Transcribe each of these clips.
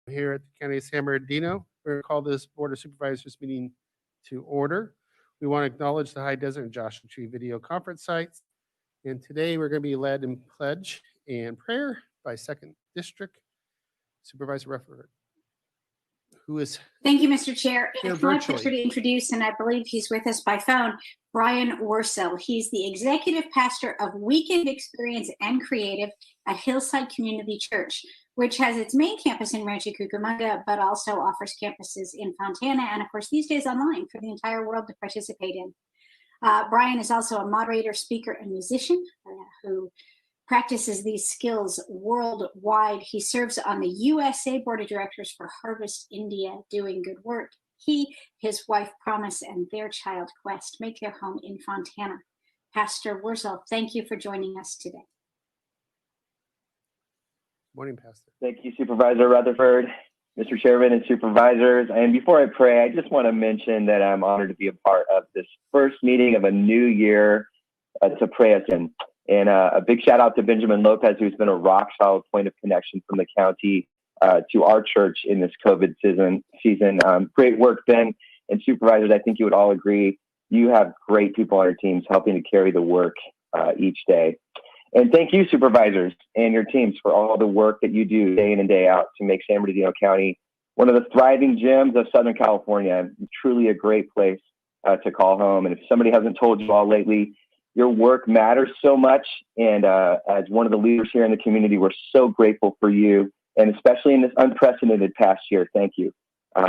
Here at the County of San Bernardino. We're going to call this Board of Supervisors meeting to order. We want to acknowledge the High Desert and Joshua Tree video conference sites. And today we're going to be led in pledge and prayer by 2nd District Supervisor Rutherford, who is Thank you, Mr. Chair. It's my virtually. pleasure to introduce, and I believe he's with us by phone, Brian Worsell. He's the executive pastor of Weekend Experience and Creative at Hillside Community Church, which has its main campus in Rancho Cucamonga, but also offers campuses in Fontana and, of course, these days online for the entire world to participate in. Brian is also a moderator, speaker, and musician who practices these skills worldwide. He serves on the USA Board of Directors for Harvest India, doing good work. He, his wife Promise, and their child Quest make their home in Fontana. Pastor Worsell, thank you for joining us today. Morning, Pastor. Thank you, Supervisor Rutherford, Mr. Chairman, and Supervisors. And before I pray, I just want to mention that I'm honored to be a part of this first meeting of a new year to pray us in. And a big shout out to Benjamin Lopez, who's been a rock solid point of connection from the county to our church in this COVID season. Great work, Ben and Supervisors. I think you would all agree. You have great people on your teams helping to carry the work each day. And thank you, Supervisors and your teams, for all the work that you do day in and day out to make San Bernardino County one of the thriving gems of Southern California. Truly a great place to call home. And if somebody hasn't told you all lately, your work matters so much. And as one of the leaders here in the community, we're so grateful for you. And especially in this unprecedented past year, thank you.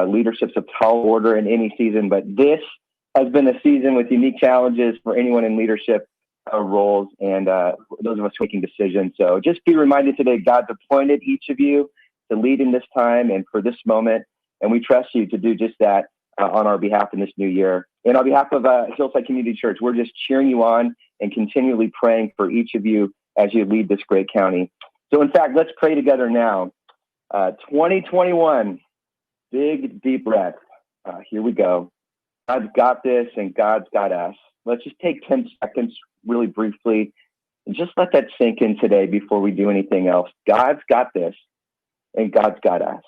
Leadership's a tall order in any season, but this has been a season with unique challenges for anyone in leadership roles and those of us making decisions. So just be reminded today, God's appointed each of you to lead in this time and for this moment. And we trust you to do just that on our behalf in this new year. And on behalf of Hillside Community Church, we're just cheering you on and continually praying for each of you as you lead this great county. So in fact, let's pray together now. 2021, big, deep breath. Here we go. God's got this and God's got us. Let's just take 10 seconds really briefly and just let that sink in today before we do anything else. God's got this and God's got us.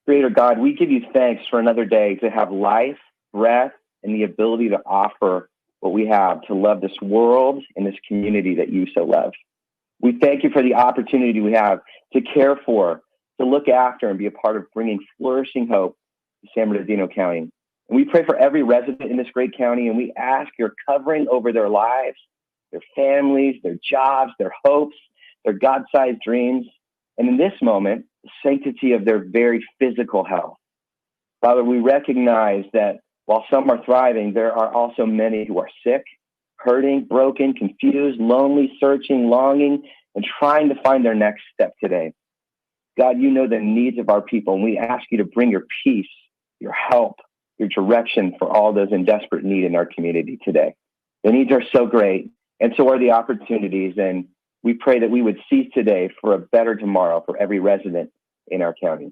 Creator God, we give you thanks for another day to have life, breath, and the ability to offer what we have to love this world and this community that you so love. We thank you for the opportunity we have to care for, to look after, and be a part of bringing flourishing hope to San Bernardino County. And we pray for every resident in this great county, and we ask your covering over their lives, their families, their jobs, their hopes, their God-sized dreams, and in this moment, the sanctity of their very physical health. Father, we recognize that while some are thriving, there are also many who are sick, hurting, broken, confused, lonely, searching, longing, and trying to find their next step today. God, you know the needs of our people, and we ask you to bring your peace, your help, your direction for all those in desperate need in our community today. The needs are so great, and so are the opportunities, and we pray that we would seize today for a better tomorrow for every resident in our county.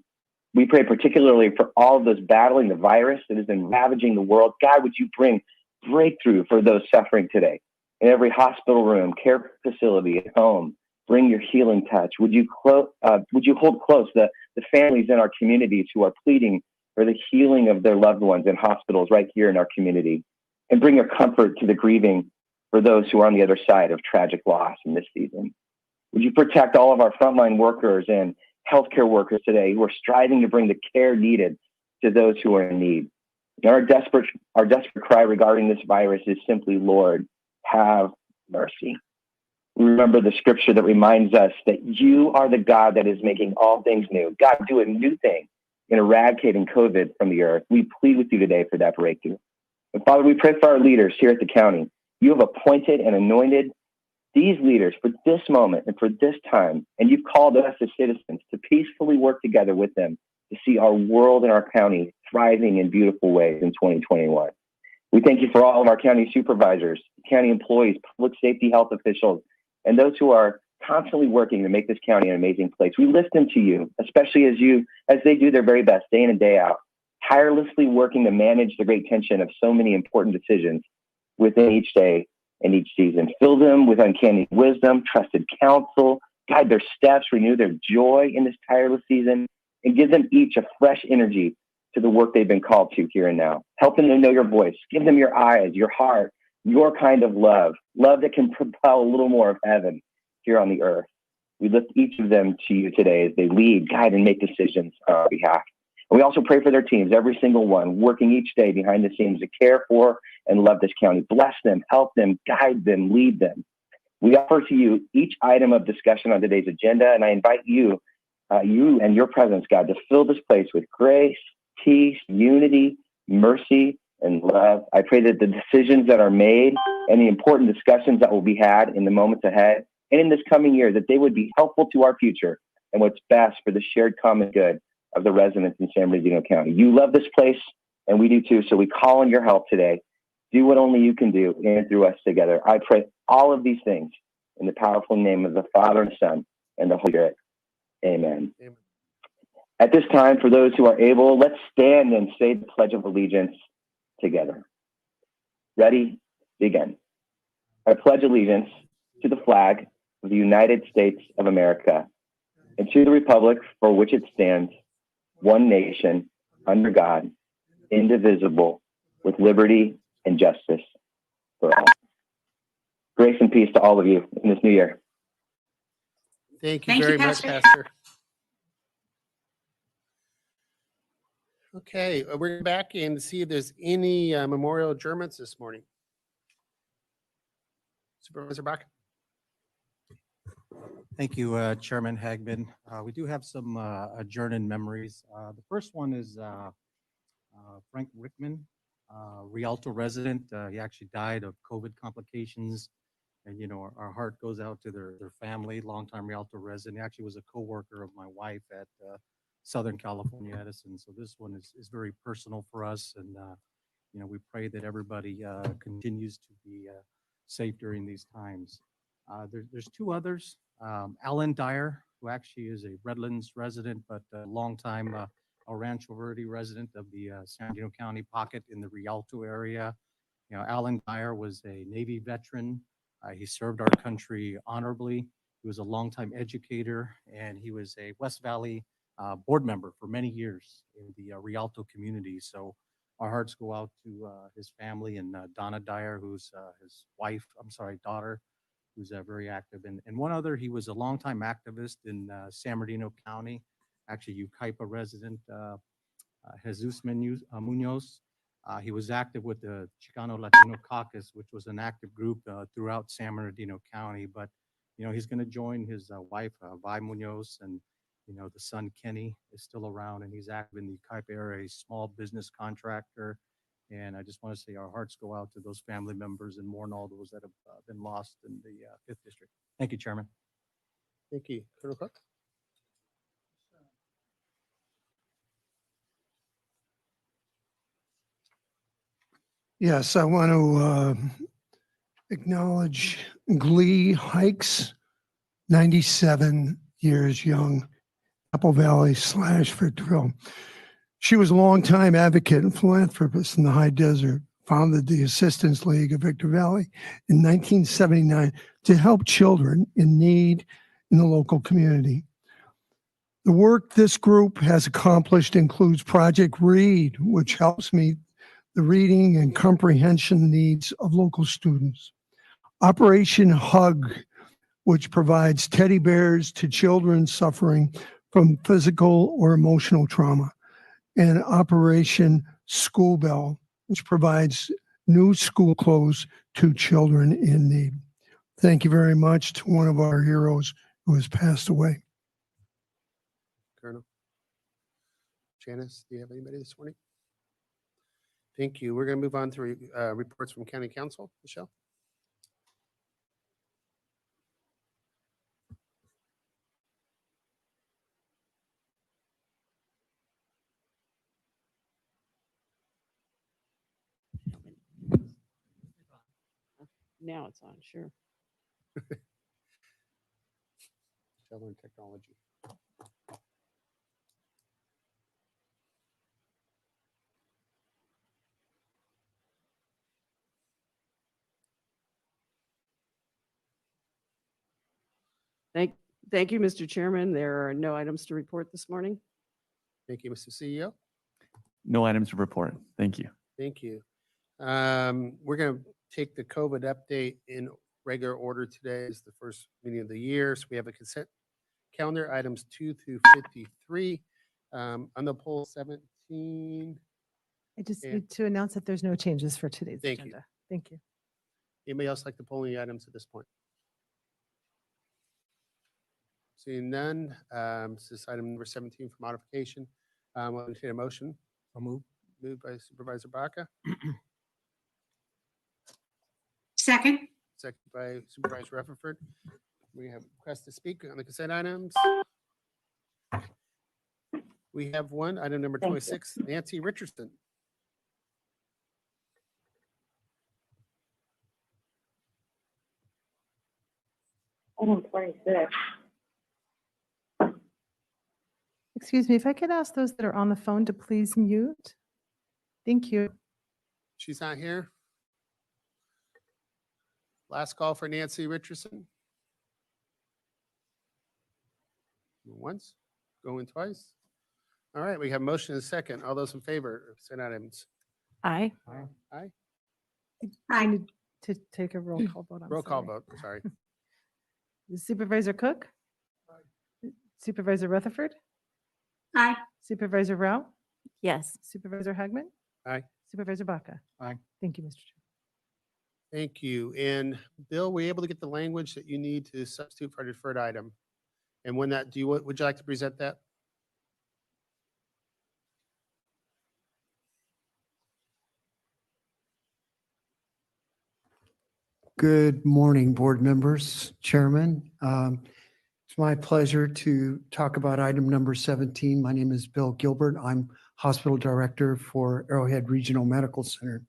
We pray particularly for all of those battling the virus that has been ravaging the world. God, would you bring breakthrough for those suffering today in every hospital room, care facility, at home? Bring your healing touch. Would you hold close the families in our communities who are pleading for the healing of their loved ones in hospitals right here in our community, and bring your comfort to the grieving for those who are on the other side of tragic loss in this season. Would you protect all of our frontline workers and healthcare workers today who are striving to bring the care needed to those who are in need? And our desperate cry regarding this virus is simply, Lord, have mercy. We remember the scripture that reminds us that you are the God that is making all things new. God, do a new thing in eradicating COVID from the earth. We plead with you today for that breakthrough. And Father, we pray for our leaders here at the county. You have appointed and anointed these leaders for this moment and for this time. And you've called us as citizens to peacefully work together with them to see our world and our county thriving in beautiful ways in 2021. We thank you for all of our county supervisors, county employees, public safety health officials, and those who are constantly working to make this county an amazing place. We lift them to you, especially as they do their very best day in and day out, tirelessly working to manage the great tension of so many important decisions within each day and each season. Fill them with uncanny wisdom, trusted counsel, guide their steps, renew their joy in this tireless season, and give them each a fresh energy to the work they've been called to here and now. Help them to know your voice. Give them your eyes, your heart, your kind of love that can propel a little more of heaven here on the earth. We lift each of them to you today as they lead, guide, and make decisions on our behalf. And we also pray for their teams, every single one, working each day behind the scenes to care for and love this county. Bless them, help them, guide them, lead them. We offer to you each item of discussion on today's agenda, and I invite you and your presence, God, to fill this place with grace, peace, unity, mercy, and love. I pray that the decisions that are made and the important discussions that will be had in the moments ahead and in this coming year, that they would be helpful to our future and what's best for the shared common good of the residents in San Bernardino County. You love this place, and we do too, so we call on your help today. Do what only you can do in and through us together. I pray all of these things in the powerful name of the Father and Son and the Holy Spirit. Amen. Amen. At this time, for those who are able, let's stand and say the Pledge of Allegiance together. Ready? Begin. I pledge allegiance to the flag of the United States of America and to the republic for which it stands, one nation, under God, indivisible, with liberty and justice for all. Grace and peace to all of you in this new year. Thank you Thank you, very much, Pastor. Pastor. Okay, we're back and see if there's any memorial adjournments this morning. Supervisor Bach. Thank you, Chairman Hagman. We do have some adjourned memories. The first one is Frank Rickman, Rialto resident. He actually died of COVID complications. And, you know, our heart goes out to their family, longtime Rialto resident. He actually was a coworker of my wife at Southern California Edison. So this one is very personal for us. And, you know, we pray that everybody continues to be safe during these times. There's two others. Alan Dyer, who actually is a Redlands resident, but a longtime El Rancho Verde resident of the San Bernardino County pocket in the Rialto area. You know, Alan Dyer was a Navy veteran. He served our country honorably. He was a longtime educator, and he was a West Valley board member for many years in the Rialto community. So our hearts go out to his family and Donna Dyer, who's his daughter, who's very active. And one other, he was a longtime activist in San Bernardino County, actually Yucaipa resident, Jesus Munoz. He was active with the Chicano Latino Caucus, which was an active group throughout San Bernardino County. But, you know, he's going to join his wife, Vi Munoz, and, you know, the son, Kenny, is still around, and he's active in the Yucaipa area, a small business contractor. And I just want to say our hearts go out to those family members and mourn all those that have been lost in the 5th District. Thank you, Chairman. Thank you. Colonel Cook. Yes, I want to acknowledge Glee Hikes, 97 years young, Apple Valley / Victorville. She was a longtime advocate and philanthropist in the high desert, founded the Assistance League of Victor Valley in 1979 to help children in need in the local community. The work this group has accomplished includes Project Read, which helps meet the reading and comprehension needs of local students. Operation Hug, which provides teddy bears to children suffering from physical or emotional trauma. And Operation School Bell, which provides new school clothes to children in need. Thank you very much to one of our heroes who has passed away. Colonel. Janice, do you have anybody this morning? Thank you. We're going to move on to reports from County Council. Michelle? Now it's on, sure. Michelle and technology. Thank you, Mr. Chairman. There are no items to report this morning. Thank you, Mr. CEO. No items to report. Thank you. Thank you. We're going to take the COVID update in regular order today. Is the first meeting of the year. So we have a consent calendar items 2 through 53. On the poll 17. I just And- need to announce that there's no changes for today's Thank you. agenda. Thank you. Anybody else like to pull any items at this point? Seeing none, this is item number 17 for modification. I'll entertain a motion. So move. Moved by Supervisor Baca, Second. second by Supervisor Rutherford. We have requests to speak on the consent items. We have one, item number 26, Nancy Richardson. Item 26. Excuse me, if I could ask those that are on the phone to please mute. Thank you. She's not here. Last call for Nancy Richardson. Once, going twice. All right, we have motion and second. All those in favor of consent items? Aye. Aye. I need to take a roll call vote. I'm Roll call sorry. vote, sorry. Supervisor Cook? Supervisor Rutherford? Aye. Supervisor Rao? Yes. Supervisor Hagman? Aye. Supervisor Baca? Aye. Thank you, Mr. Chair. Thank you. And Bill, were you able to get the language that you need to substitute for a deferred item? And when that, would you like to present that? Good morning, board members, chairman. It's my pleasure to talk about item number 17. My name is Bill Gilbert. I'm hospital director for Arrowhead Regional Medical Center.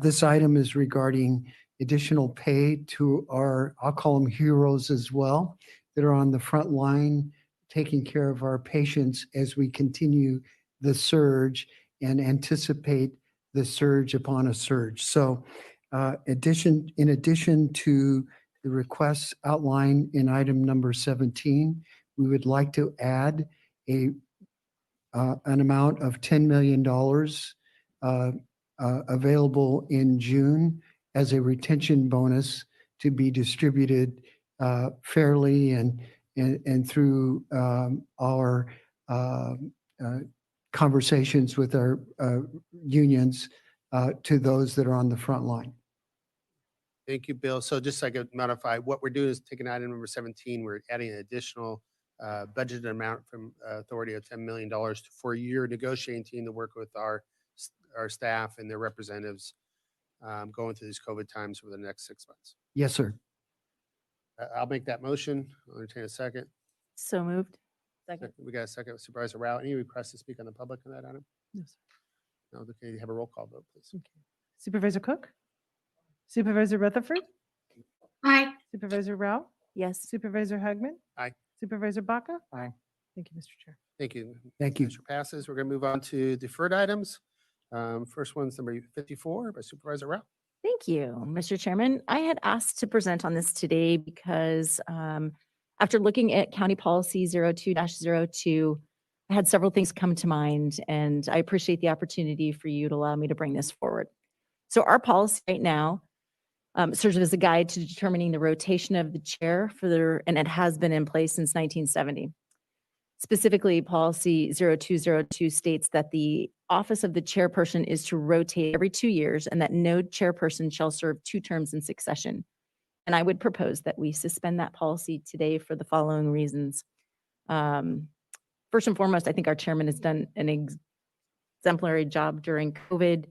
This item is regarding additional pay to our, I'll call them heroes as well, that are on the front line taking care of our patients as we continue the surge and anticipate the surge upon a surge. So in addition to the requests outlined in item number 17, we would like to add an amount of $10 million available in June as a retention bonus to be distributed fairly and through our conversations with our unions to those that are on the front line. Thank you, Bill. So just so I could modify, what we're doing is taking item number 17, we're adding an additional budgeted amount from authority of $10 million for your negotiating team to work with our staff and their representatives going through these COVID times for the next 6 months. Yes, sir. I'll make that motion. I'll entertain a second. So moved. Second. We got a second with Supervisor Rao. Any requests to speak on the public on that item? No, sir. No, okay, have a roll call vote, please. Okay. Supervisor Cook? Supervisor Rutherford? Aye. Supervisor Rao? Yes. Supervisor Hagman? Aye. Supervisor Baca? Aye. Thank you, Mr. Chair. Thank you. Thank you. Motion passes. We're going to move on to deferred items. First one's number 54 by Supervisor Rao. Thank you, Mr. Chairman. I had asked to present on this today because after looking at County Policy 02-02, I had several things come to mind, and I appreciate the opportunity for you to allow me to bring this forward. So our policy right now serves as a guide to determining the rotation of the chair and it has been in place since 1970. Specifically, policy 0202 states that the office of the chairperson is to rotate every 2 years and that no chairperson shall serve 2 terms in succession. And I would propose that we suspend that policy today for the following reasons. First and foremost, I think our chairman has done an exemplary job during COVID.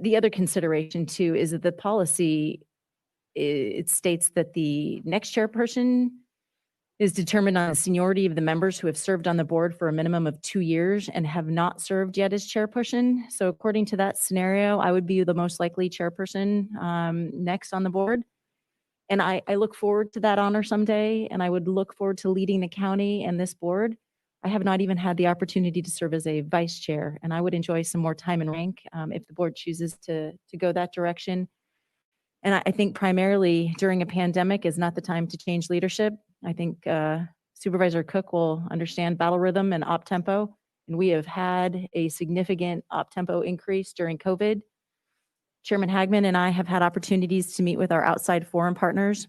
The other consideration too is that the policy, it states that the next chairperson is determined on the seniority of the members who have served on the board for a minimum of 2 years and have not served yet as chairperson. So according to that scenario, I would be the most likely chairperson next on the board. And I look forward to that honor someday, and I would look forward to leading the county and this board. I have not even had the opportunity to serve as a vice chair, and I would enjoy some more time in rank if the board chooses to go that direction. And I think primarily during a pandemic is not the time to change leadership. I think Supervisor Cook will understand battle rhythm and op tempo. And we have had a significant op tempo increase during COVID. Chairman Hagman and I have had opportunities to meet with our outside foreign partners.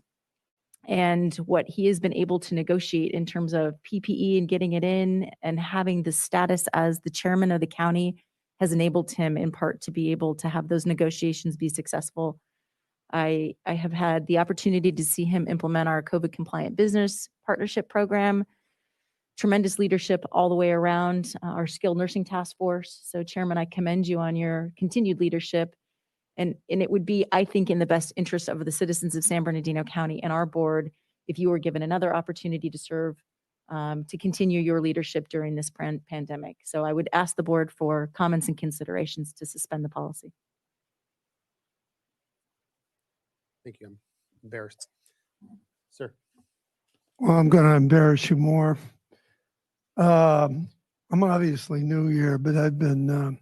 And what he has been able to negotiate in terms of PPE and getting it in and having the status as the chairman of the county has enabled him in part to be able to have those negotiations be successful. I have had the opportunity to see him implement our COVID compliant business partnership program, tremendous leadership all the way around our skilled nursing task force. So Chairman, I commend you on your continued leadership. And it would be, I think, in the best interest of the citizens of San Bernardino County and our board if you were given another opportunity to serve, to continue your leadership during this pandemic. So I would ask the board for comments and considerations to suspend the policy. Thank you. I'm embarrassed. Sir. Well, I'm going to embarrass you more. I'm obviously new here, but I've been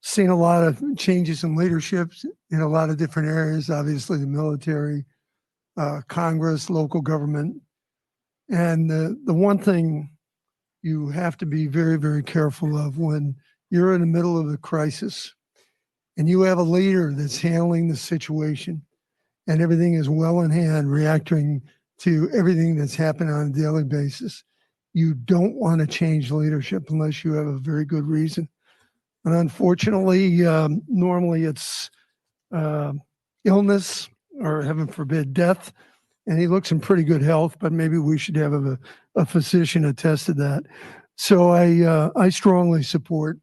seeing a lot of changes in leadership in a lot of different areas, obviously the military, Congress, local government. And the one thing you have to be very, very careful of when you're in the middle of a crisis and you have a leader that's handling the situation and everything is well in hand, reacting to everything that's happening on a daily basis, you don't want to change leadership unless you have a very good reason. And unfortunately, normally it's illness or heaven forbid death. And he looks in pretty good health, but maybe we should have a physician attest to that. So I strongly support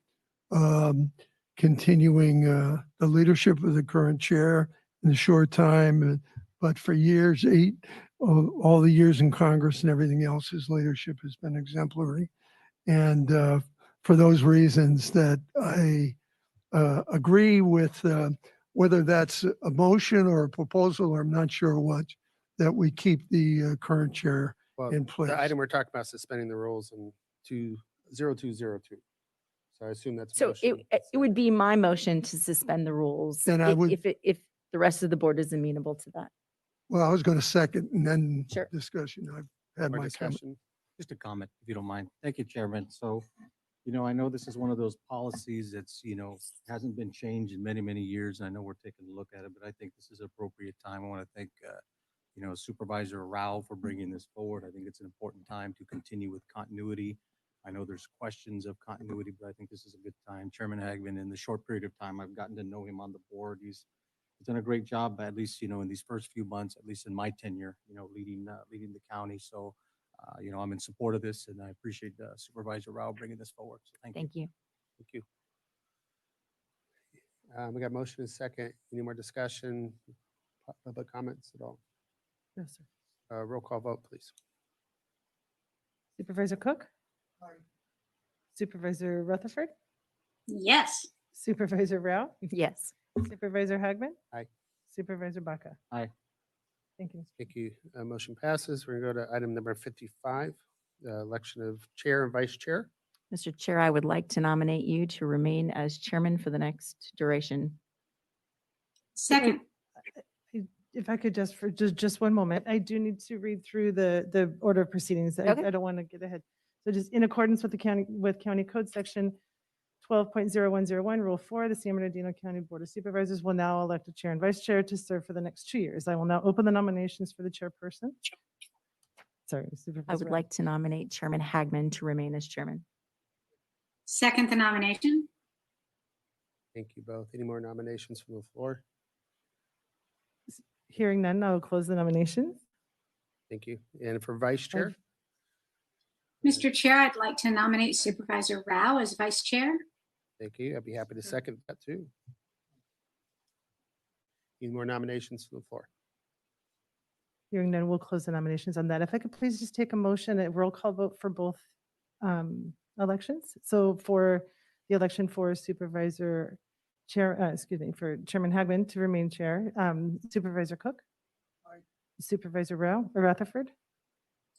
continuing the leadership of the current chair in the short time, but for years, all the years in Congress and everything else, his leadership has been exemplary. And for those reasons that I agree with, whether that's a motion or a proposal, or I'm not sure what, that we keep the current chair Well, in place. the item we're talking about suspending the rules in 0202. So I assume that's a So motion. it would be my motion to suspend the rules Then I would- if the rest of the board is amenable to that. Well, I was going to second and then Sure. discussion. I've had More my comment. discussion. Just a comment, if you don't mind. Thank you, Chairman. So, I know this is one of those policies that's, hasn't been changed in many, many years. I know we're taking a look at it, but I think this is an appropriate time. I want to thank, Supervisor Rao for bringing this forward. I think it's an important time to continue with continuity. I know there's questions of continuity, but I think this is a good time. Chairman Hagman, in the short period of time I've gotten to know him on the board, he's done a great job, at least, in these first few months, at least in my tenure, leading the county. So, I'm in support of this, and I appreciate Supervisor Rao bringing this forward. So thank you. Thank you. Thank you. We got motion and second. Any more discussion? Public comments at all? No, sir. Roll call vote, please. Supervisor Cook? Supervisor Rutherford? Yes. Supervisor Rao? Yes. Supervisor Hagman? Aye. Supervisor Baca? Aye. Thank you. Thank you. Motion passes. We're going to go to item number 55, election of chair and vice chair. Mr. Chair, I would like to nominate you to remain as chairman for the next duration. Second. If I could just for just one moment, I do need to read through the order of proceedings. Okay. I don't want to get ahead. So just in accordance with the county code section 12.0101, Rule 4, the San Bernardino County Board of Supervisors will now elect a chair and vice chair to serve for the next 2 years. I will now open the nominations for the chairperson. Sorry, Supervisor. I would Rao. like to nominate Chairman Hagman to remain as chairman. Second the nomination. Thank you both. Any more nominations from the floor? Hearing none, I will close the nominations. Thank you. And for vice chair? Mr. Chair, I'd like to nominate Supervisor Rao as vice chair. Thank you. I'd be happy to second that too. Any more nominations from the floor? Hearing none, we'll close the nominations on that. If I could please just take a motion, a roll call vote for both elections. So for the election for Supervisor Chair, for Chairman Hagman to remain chair, Supervisor Cook. Aye. Supervisor Rutherford.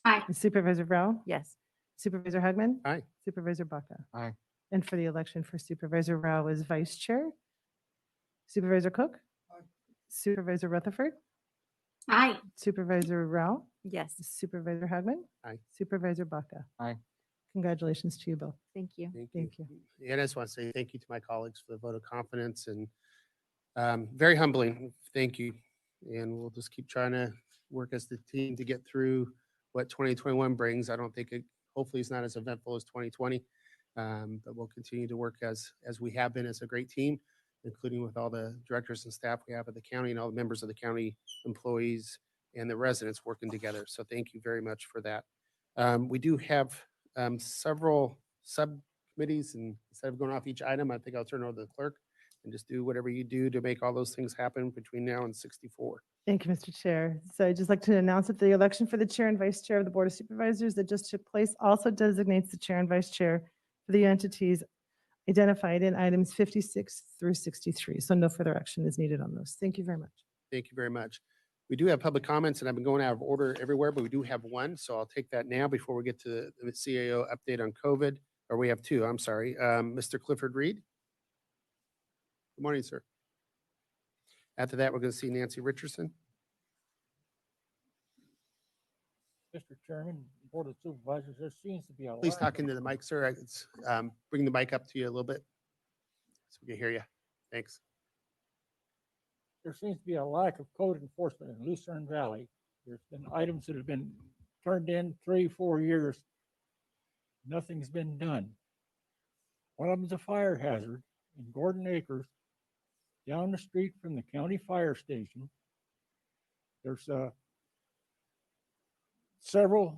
Aye. Supervisor Rao. Yes. Supervisor Hagman. Aye. Supervisor Baca. Aye. And for the election for Supervisor Rao as vice chair, Supervisor Cook. Aye. Supervisor Rutherford, Aye. Supervisor Rao, Yes. Supervisor Hagman. Aye. Supervisor Baca. Aye. Congratulations to you both. Thank you. Thank you. And I just want to say thank you to my colleagues for the vote of confidence and very humbling. Thank you. And we'll just keep trying to work as the team to get through what 2021 brings. I don't think it, hopefully it's not as eventful as 2020. But we'll continue to work as we have been as a great team, including with all the directors and staff we have at the county and all the members of the county employees and the residents working together. So thank you very much for that. We do have several subcommittees, and instead of going off each item, I think I'll turn it over to the clerk and just do whatever you do to make all those things happen between now and 64. Thank you, Mr. Chair. So I'd just like to announce that the election for the chair and vice chair of the Board of Supervisors that just took place also designates the chair and vice chair for the entities identified in items 56 through 63. So no further action is needed on those. Thank you very much. Thank you very much. We do have public comments, and I've been going out of order everywhere, but we do have one, so I'll take that now before we get to the CAO update on COVID, or we have two, I'm sorry. Mr. Clifford Reed. Good morning, sir. After that, we're going to see Nancy Richardson. Mr. Chairman, Board of Supervisors, there seems to be a Please lack talk of- into the mic, sir. It's, bring the mic up to you a little bit so we can hear you. Thanks. There seems to be a lack of code enforcement in Lucerne Valley. There's been items that have been turned in 3-4 years. Nothing's been done. One of them's a fire hazard in Gordon Acres, down the street from the county fire station. There's several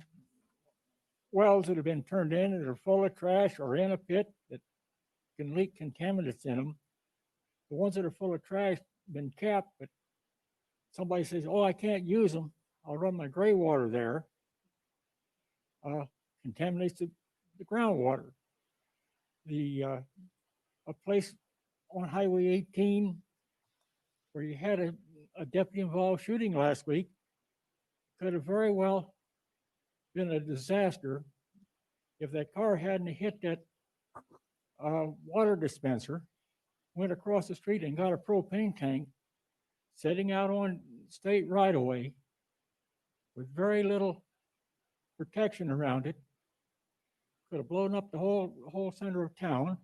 wells that have been turned in that are full of trash or in a pit that can leak contaminants in them. The ones that are full of trash been capped, but somebody says, "Oh, I can't use them. I'll run my gray water there." Contaminates the groundwater. A place on Highway 18 where you had a deputy involved shooting last week could have very well been a disaster if that car hadn't hit that water dispenser, went across the street and got a propane tank sitting out on state right of way with very little protection around it. Could have blown up the whole center of town.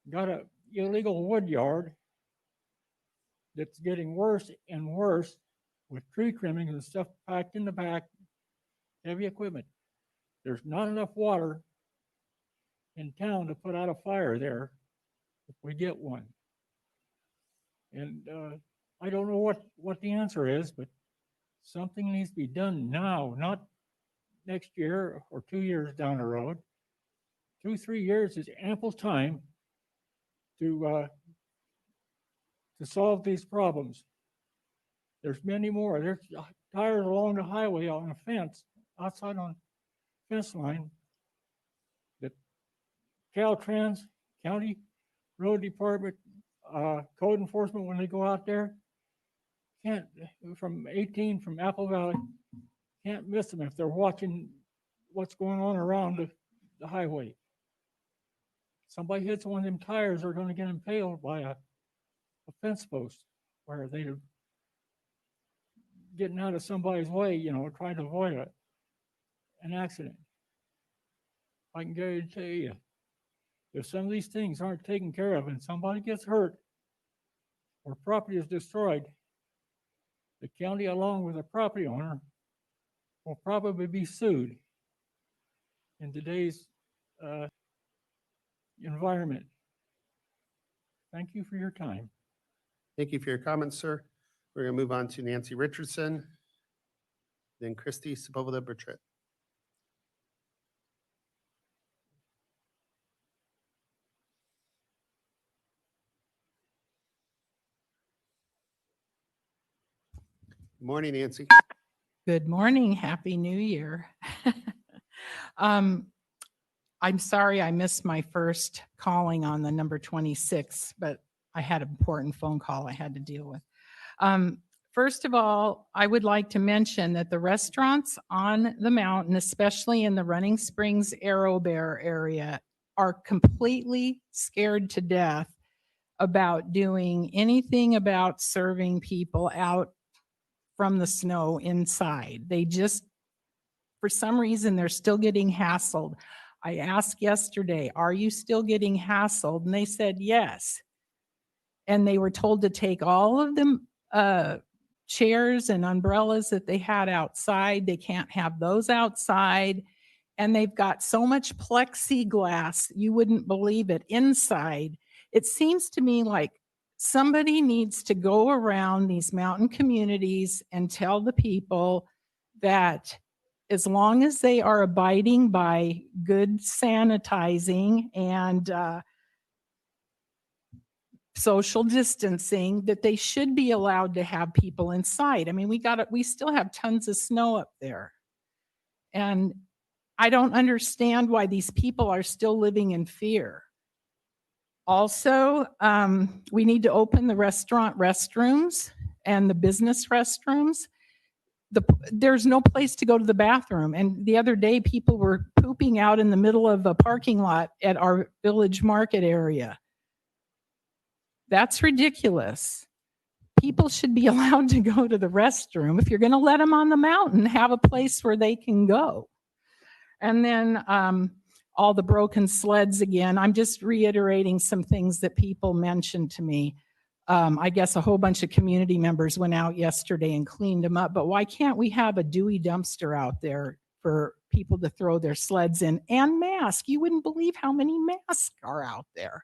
Got a illegal wood yard that's getting worse and worse with tree trimmings and stuff packed in the back, heavy equipment. There's not enough water in town to put out a fire there if we get one. And I don't know what the answer is, but something needs to be done now, not next year or 2 years down the road. 2-3 years is ample time to solve these problems. There's many more. There's tires along the highway on a fence, outside on fence line, that Caltrans, County Road Department, code enforcement, when they go out there, can't, from 18 from Apple Valley, can't miss them if they're watching what's going on around the highway. Somebody hits one of them tires, they're going to get impaled by a fence post where they're getting out of somebody's way, trying to avoid an accident. I can guarantee you, if some of these things aren't taken care of and somebody gets hurt or property is destroyed, the county, along with the property owner, will probably be sued in today's environment. Thank you for your time. Thank you for your comments, sir. We're going to move on to Nancy Richardson, then Christy Sepulveda-Bertrett. Good morning, Nancy. Good morning. Happy New Year. I'm sorry I missed my first calling on the number 26, but I had an important phone call I had to deal with. First of all, I would like to mention that the restaurants on the mountain, especially in the Running Springs Arrow Bear area, are completely scared to death about doing anything about serving people out from the snow inside. They just, for some reason, they're still getting hassled. I asked yesterday, are you still getting hassled? And they said yes. And they were told to take all of them chairs and umbrellas that they had outside. They can't have those outside. And they've got so much plexiglass, you wouldn't believe it, inside. It seems to me like somebody needs to go around these mountain communities and tell the people that as long as they are abiding by good sanitizing and social distancing, that they should be allowed to have people inside. I mean, we still have tons of snow up there. And I don't understand why these people are still living in fear. Also, we need to open the restaurant restrooms and the business restrooms. There's no place to go to the bathroom. And the other day, people were pooping out in the middle of a parking lot at our village market area. That's ridiculous. People should be allowed to go to the restroom. If you're going to let them on the mountain, have a place where they can go. And then all the broken sleds again. I'm just reiterating some things that people mentioned to me. I guess a whole bunch of community members went out yesterday and cleaned them up, but why can't we have a Dewey dumpster out there for people to throw their sleds in and masks? You wouldn't believe how many masks are out there.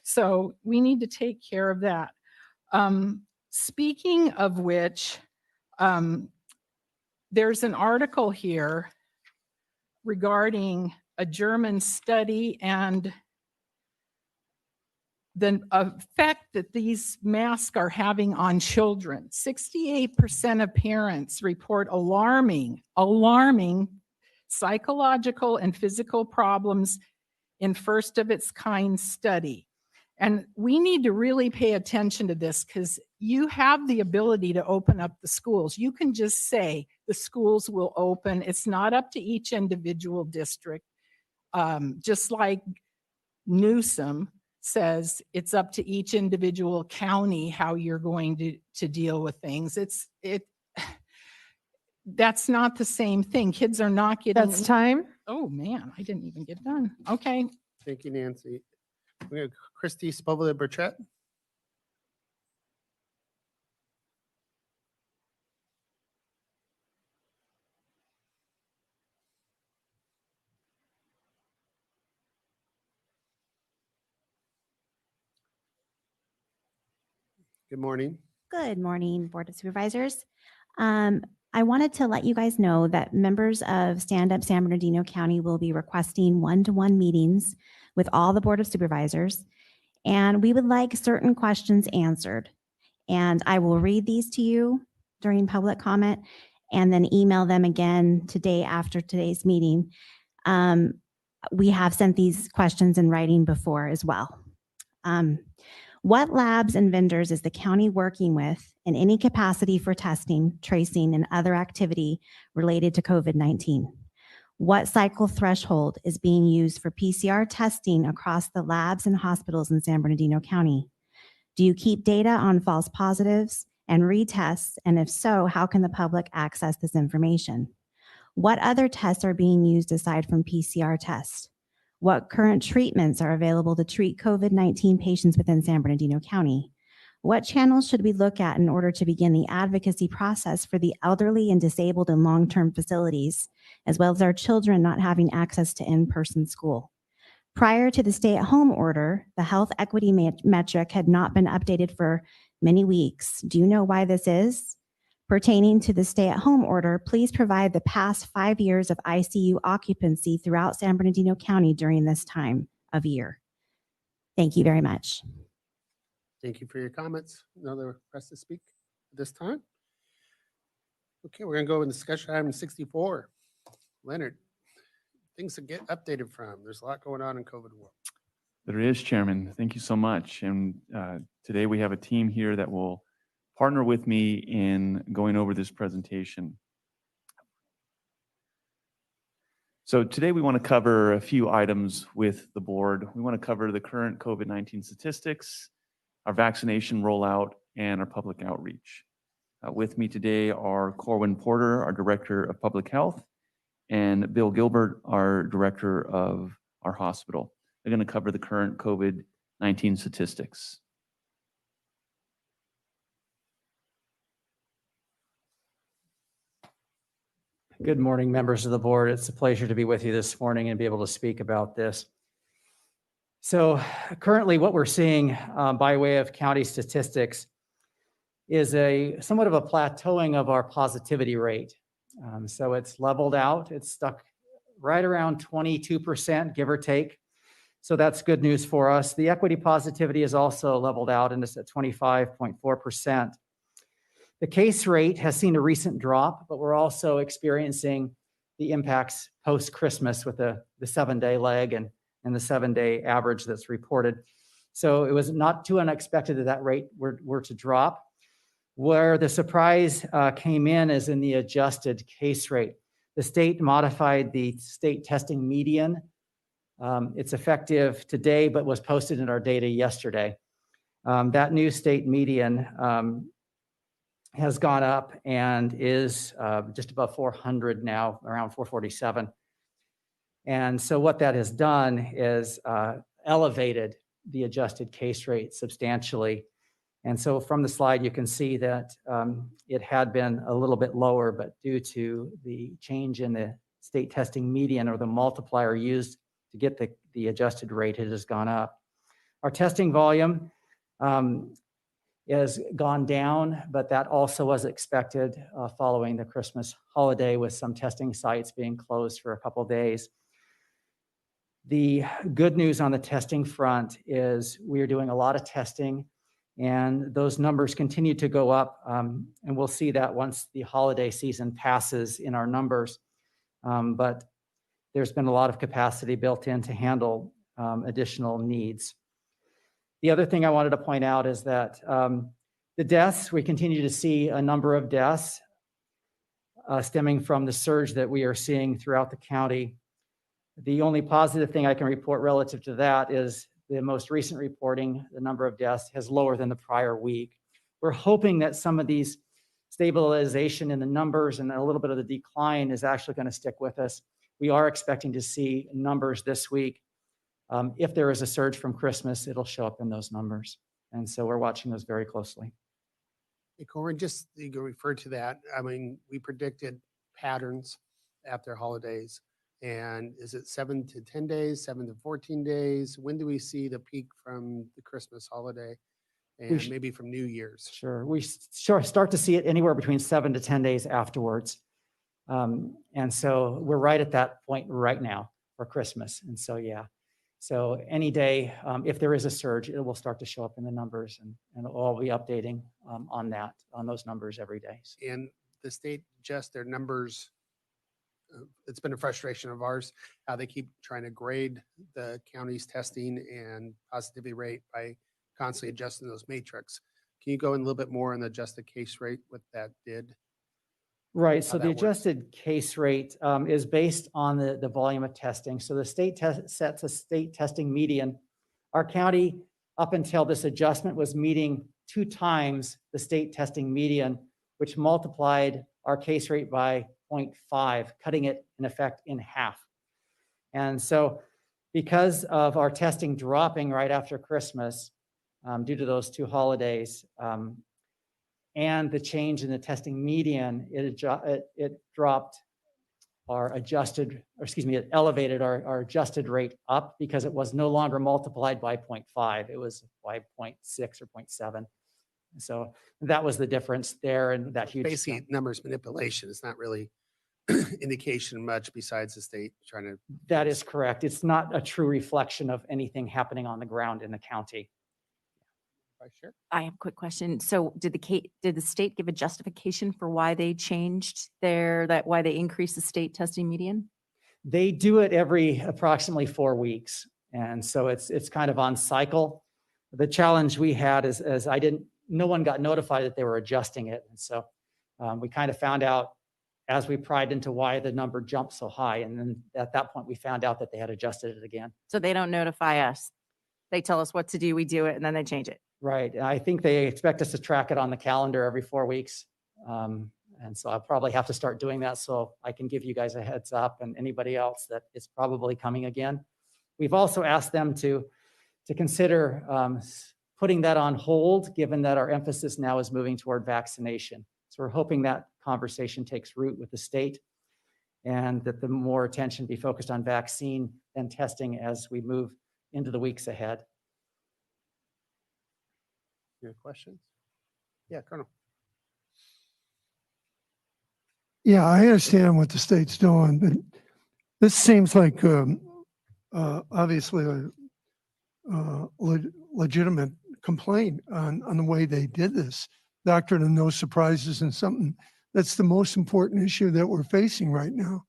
So we need to take care of that. Speaking of which, there's an article here regarding a German study and the effect that these masks are having on children. 68% of parents report alarming psychological and physical problems in first of its kind study. And we need to really pay attention to this because you have the ability to open up the schools. You can just say the schools will open. It's not up to each individual district. Just like Newsom says, it's up to each individual county how you're going to deal with things. That's not the same thing. Kids are not getting. That's time. Oh man, I didn't even get done. Okay. Thank you, Nancy. We have Christy Spovala-Bertrett. Good morning. Good morning, Board of Supervisors. I wanted to let you guys know that members of Stand Up San Bernardino County will be requesting one-to-one meetings with all the Board of Supervisors, and we would like certain questions answered. And I will read these to you during public comment and then email them again today after today's meeting. We have sent these questions in writing before as well. What labs and vendors is the county working with in any capacity for testing, tracing, and other activity related to COVID-19? What cycle threshold is being used for PCR testing across the labs and hospitals in San Bernardino County? Do you keep data on false positives and retests? And if so, how can the public access this information? What other tests are being used aside from PCR tests? What current treatments are available to treat COVID-19 patients within San Bernardino County? What channels should we look at in order to begin the advocacy process for the elderly and disabled in long-term facilities, as well as our children not having access to in-person school? Prior to the stay-at-home order, the health equity metric had not been updated for many weeks. Do you know why this is? Pertaining to the stay-at-home order, please provide the past 5 years of ICU occupancy throughout San Bernardino County during this time of year. Thank you very much. Thank you for your comments. No other requests to speak at this time? Okay, we're going to go in discussion item 64. Leonard, things to get updated from. There's a lot going on in COVID world. There is, Chairman. Thank you so much. And today we have a team here that will partner with me in going over this presentation. So today we want to cover a few items with the board. We want to cover the current COVID-19 statistics, our vaccination rollout, and our public outreach. With me today are Corwin Porter, our Director of Public Health, and Bill Gilbert, our Director of our hospital. They're going to cover the current COVID-19 statistics. Good morning, members of the board. It's a pleasure to be with you this morning and be able to speak about this. So currently what we're seeing by way of county statistics is somewhat of a plateauing of our positivity rate. So it's leveled out. It's stuck right around 22%, give or take. So that's good news for us. The equity positivity is also leveled out and it's at 25.4%. The case rate has seen a recent drop, but we're also experiencing the impacts post-Christmas with the 7-day lag and the 7-day average that's reported. So it was not too unexpected that rate were to drop. Where the surprise came in is in the adjusted case rate. The state modified the state testing median. It's effective today, but was posted in our data yesterday. That new state median has gone up and is just above 400 now, around 447. And so what that has done is elevated the adjusted case rate substantially. And so from the slide, you can see that it had been a little bit lower, but due to the change in the state testing median or the multiplier used to get the adjusted rate, it has gone up. Our testing volume has gone down, but that also was expected following the Christmas holiday with some testing sites being closed for a couple of days. The good news on the testing front is we are doing a lot of testing and those numbers continue to go up, and we'll see that once the holiday season passes in our numbers. But there's been a lot of capacity built in to handle additional needs. The other thing I wanted to point out is that the deaths, we continue to see a number of deaths stemming from the surge that we are seeing throughout the county. The only positive thing I can report relative to that is the most recent reporting, the number of deaths has lower than the prior week. We're hoping that some of these stabilization in the numbers and a little bit of the decline is actually going to stick with us. We are expecting to see numbers this week. If there is a surge from Christmas, it'll show up in those numbers. And so we're watching those very closely. Hey, Corin, just you can refer to that. I mean, we predicted patterns after holidays. And is it 7 to 10 days, 7 to 14 days? When do we see the peak from the Christmas holiday and maybe from New Year's? Sure. We start to see it anywhere between 7 to 10 days afterwards. And so we're right at that point right now for Christmas. And so, yeah. So any day, if there is a surge, it will start to show up in the numbers and we'll be updating on those numbers every day. And the state adjusts their numbers. It's been a frustration of ours, how they keep trying to grade the county's testing and positivity rate by constantly adjusting those matrix. Can you go in a little bit more on the adjusted case rate, what that did? Right. So the adjusted case rate is based on the volume of testing. So the state sets a state testing median. Our county, up until this adjustment, was meeting 2 times the state testing median, which multiplied our case rate by 0.5, cutting it in effect in half. And so because of our testing dropping right after Christmas due to those 2 holidays, and the change in the testing median, it dropped our adjusted, or excuse me, it elevated our adjusted rate up because it was no longer multiplied by 0.5. It was by 0.6 or 0.7. So that was the difference there, and that huge basically numbers manipulation. It's not really indication much besides the state trying to. That is correct. It's not a true reflection of anything happening on the ground in the county. Sure. I have a quick question. So did the state give a justification for why they changed why they increased the state testing median? They do it every approximately 4 weeks. And so it's kind of on cycle. The challenge we had is no one got notified that they were adjusting it. And so we kind of found out as we pried into why the number jumped so high. And then at that point, we found out that they had adjusted it again. So they don't notify us. They tell us what to do, we do it, and then they change it. Right. And I think they expect us to track it on the calendar every 4 weeks. And so I'll probably have to start doing that so I can give you guys a heads up and anybody else that it's probably coming again. We've also asked them to consider putting that on hold, given that our emphasis now is moving toward vaccination. So we're hoping that conversation takes root with the state and that the more attention be focused on vaccine and testing as we move into the weeks ahead. Any questions? Yeah, Colonel. Yeah, I understand what the state's doing, but this seems like obviously a legitimate complaint on the way they did this. Doctrine of no surprises and something that's the most important issue that we're facing right now.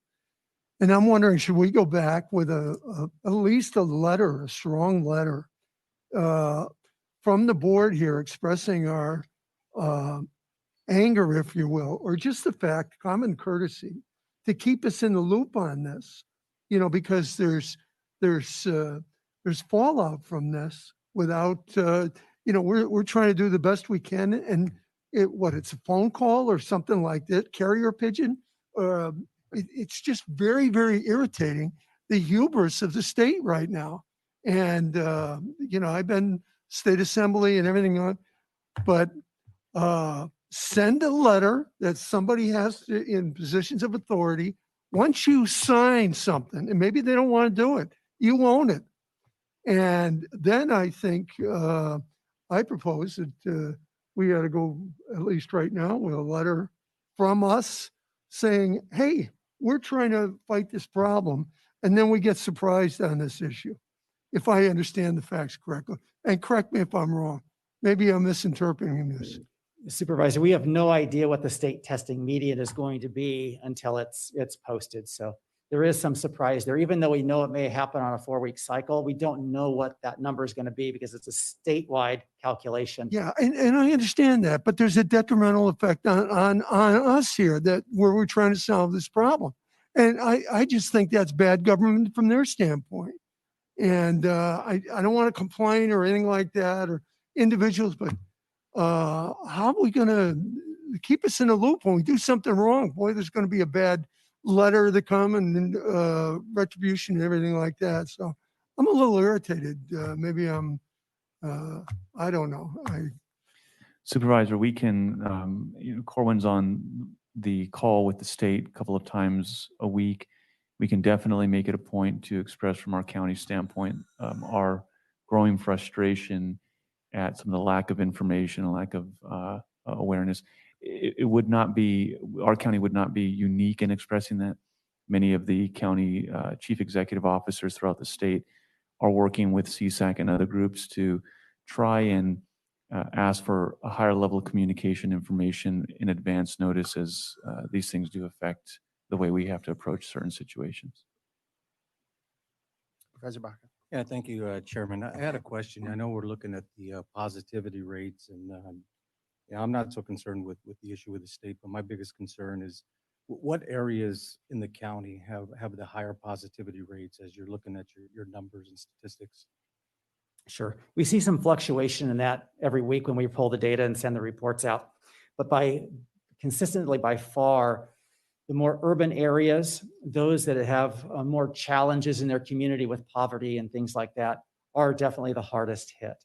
And I'm wondering, should we go back with at least a letter, a strong letter from the board here expressing our anger, if you will, or just the fact, common courtesy, to keep us in the loop on this, you know, because there's fallout from this without, you know, we're trying to do the best we can, and it's a phone call or something like that, carrier pigeon. It's just very, very irritating, the hubris of the state right now. And, you know, I've been state assembly and everything on, but send a letter that somebody has to, in positions of authority. Once you sign something, and maybe they don't want to do it, you own it. And then I think I propose that we ought to go, at least right now, with a letter from us saying, hey, we're trying to fight this problem. And then we get surprised on this issue, if I understand the facts correctly. And correct me if I'm wrong. Maybe I'm misinterpreting this. Supervisor, we have no idea what the state testing median is going to be until it's posted. So there is some surprise there, even though we know it may happen on a 4-week cycle. We don't know what that number is going to be because it's a statewide calculation. Yeah, and I understand that, but there's a detrimental effect on us here that where we're trying to solve this problem. And I just think that's bad government from their standpoint. And I don't want to complain or anything like that or individuals, but how are we going to keep us in the loop when we do something wrong? Boy, there's going to be a bad letter that come and retribution and everything like that. So I'm a little irritated. Maybe I'm, I don't know. Supervisor, we can, Corwin's on the call with the state a couple of times a week. We can definitely make it a point to express from our county standpoint our growing frustration at some of the lack of information and lack of awareness. It would not be, our county would not be unique in expressing that. Many of the county chief executive officers throughout the state are working with CSAC and other groups to try and ask for a higher level of communication information in advance notice, as these things do affect the way we have to approach certain situations. Professor Baca. Yeah, thank you, Chairman. I had a question. I know we're looking at the positivity rates, and yeah, I'm not so concerned with the issue with the state, but my biggest concern is what areas in the county have the higher positivity rates as you're looking at your numbers and statistics? Sure. We see some fluctuation in that every week when we pull the data and send the reports out. But consistently by far, the more urban areas, those that have more challenges in their community with poverty and things like that, are definitely the hardest hit.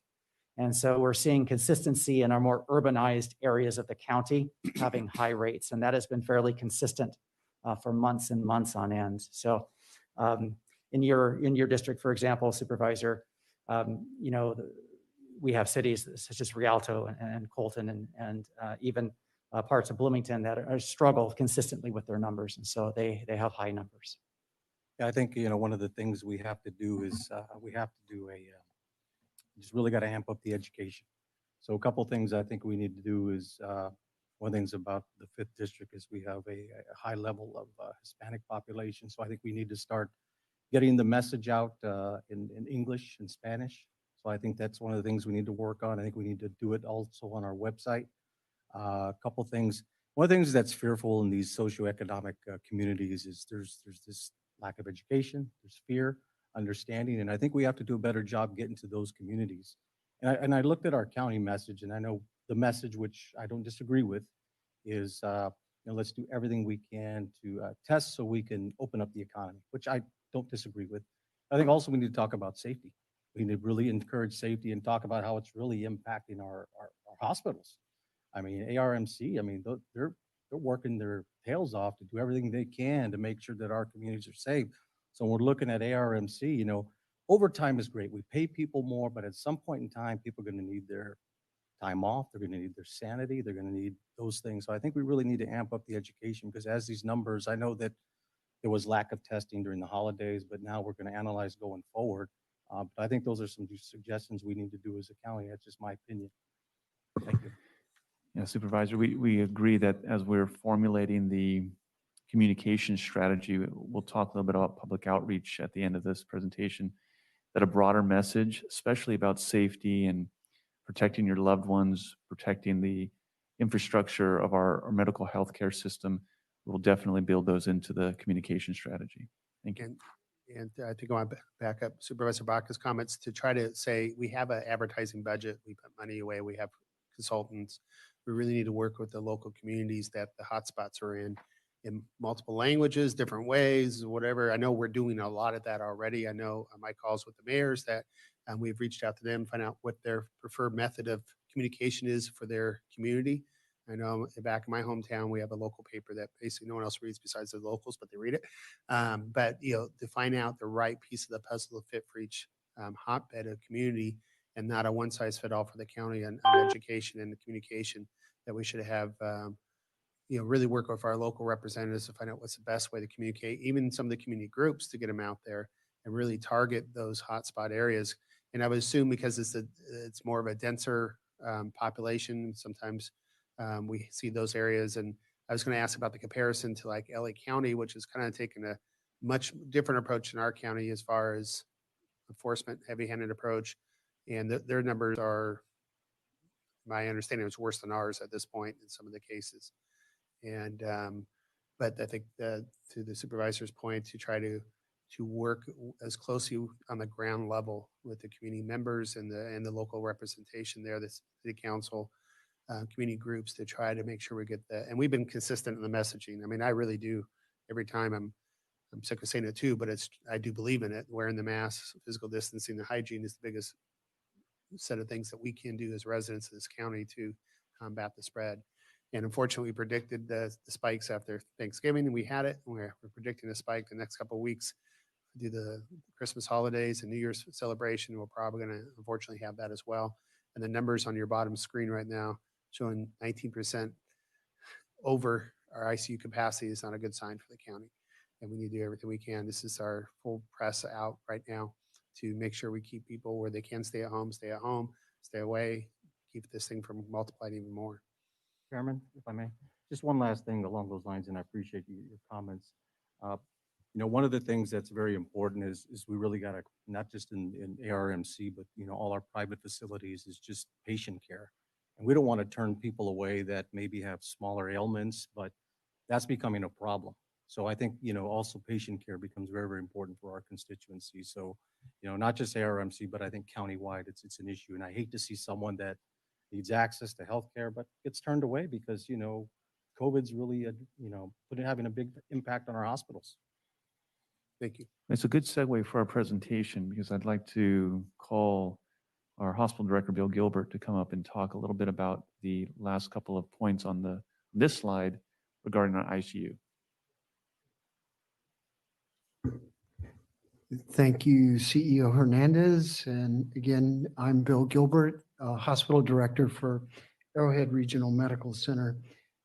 And so we're seeing consistency in our more urbanized areas of the county having high rates, and that has been fairly consistent for months and months on end. So in your district, for example, Supervisor, you know, we have cities such as Rialto and Colton and even parts of Bloomington that struggle consistently with their numbers, and so they have high numbers. Yeah, I think, you know, one of the things we have to do is we have to do just really got to amp up the education. So a couple things I think we need to do is one of the things about the 5th district is we have a high level of Hispanic population. So I think we need to start getting the message out in English and Spanish. So I think that's one of the things we need to work on. I think we need to do it also on our website. A couple things. One of the things that's fearful in these socioeconomic communities is there's this lack of education, there's fear, understanding, and I think we have to do a better job getting to those communities And I looked at our county message, and I know the message, which I don't disagree with, is, let's do everything we can to test so we can open up the economy, which I don't disagree with. I think also we need to talk about safety. We need to really encourage safety and talk about how it's really impacting our hospitals. I mean, ARMC, I mean, they're working their tails off to do everything they can to make sure that our communities are safe. So when we're looking at ARMC, overtime is great. We pay people more, but at some point in time, people are going to need their time off. They're going to need their sanity. They're going to need those things. So I think we really need to amp up the education, because as these numbers, I know that there was lack of testing during the holidays, but now we're going to analyze going forward. But I think those are some suggestions we need to do as a county. That's just my opinion. Thank you. Yeah, Supervisor, we agree that as we're formulating the communication strategy, we'll talk a little bit about public outreach at the end of this presentation, that a broader message, especially about safety and protecting your loved ones, protecting the infrastructure of our medical healthcare system, we'll definitely build those into the communication strategy. Thank you. And to go on back up Supervisor Baca's comments, to try to say we have an advertising budget, we put money away, we have consultants. We really need to work with the local communities that the hotspots are in multiple languages, different ways, whatever. I know we're doing a lot of that already. I know on my calls with the mayors that we've reached out to them, find out what their preferred method of communication is for their community. I know back in my hometown, we have a local paper that basically no one else reads besides the locals, but they read it. But to find out the right piece of the puzzle to fit for each hotbed of community, and not a one-size-fit-all for the county on education and the communication, that we should have, really work with our local representatives to find out what's the best way to communicate, even some of the community groups, to get them out there and really target those hotspot areas. And I would assume because it's more of a denser population, sometimes we see those areas. And I was going to ask about the comparison to like LA County, which is kind of taking a much different approach in our county as far as enforcement, heavy-handed approach. And their numbers are, my understanding, it's worse than ours at this point in some of the cases. And but I think to the supervisor's point, to try to work as closely on the ground level with the community members and the local representation there, the city council, community groups, to try to make sure we get that. And we've been consistent in the messaging. I mean, I really do. Every time I'm sick of saying it too, but I do believe in it. Wearing the mask, physical distancing, the hygiene is the biggest set of things that we can do as residents of this county to combat the spread. And unfortunately, we predicted the spikes after Thanksgiving, and we had it. We're predicting a spike the next couple of weeks. Do the Christmas holidays and New Year's celebration. We're probably going to unfortunately have that as well. And the numbers on your bottom screen right now showing 19% over our ICU capacity is not a good sign for the county. And we need to do everything we can. This is our full press out right now to make sure we keep people where they can stay at home, stay away, keep this thing from multiplying even more. Chairman, if I may, just one last thing along those lines, and I appreciate your comments. One of the things that's very important is we really got to, not just in ARMC, but all our private facilities, is just patient care. And we don't want to turn people away that maybe have smaller ailments, but that's becoming a problem. So I think, also patient care becomes very, very important for our constituency. So, not just ARMC, but I think countywide, it's an issue. And I hate to see someone that needs access to healthcare, but gets turned away because, COVID's really, having a big impact on our hospitals. Thank you. It's a good segue for our presentation, because I'd like to call our hospital director, Bill Gilbert, to come up and talk a little bit about the last couple of points on this slide regarding our ICU. Thank you, CEO Hernandez. And again, I'm Bill Gilbert, hospital director for Arrowhead Regional Medical Center.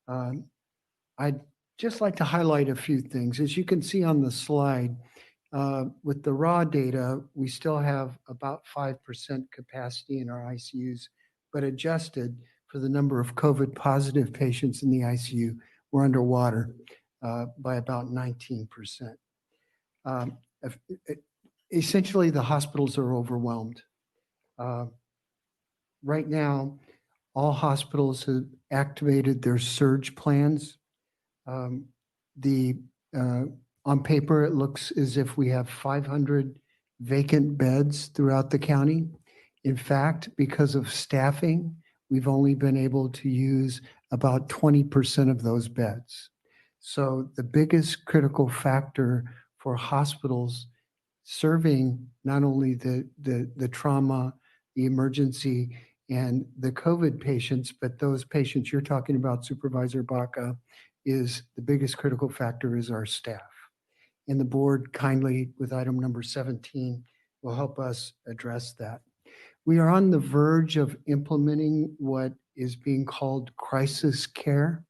I'd just like to highlight a few things. As you can see on the slide, with the raw data, we still have about 5% capacity in our ICUs, but adjusted for the number of COVID positive patients in the ICU, we're underwater by about 19%. Essentially, the hospitals are overwhelmed. Right now, all hospitals have activated their surge plans. On paper, it looks as if we have 500 vacant beds throughout the county. In fact, because of staffing, we've only been able to use about 20% of those beds. So the biggest critical factor for hospitals serving not only the trauma, the emergency, and the COVID patients, but those patients you're talking about, Supervisor Baca, is the biggest critical factor is our staff. And the board kindly, with item number 17, will help us address that. We are on the verge of implementing what is being called crisis care.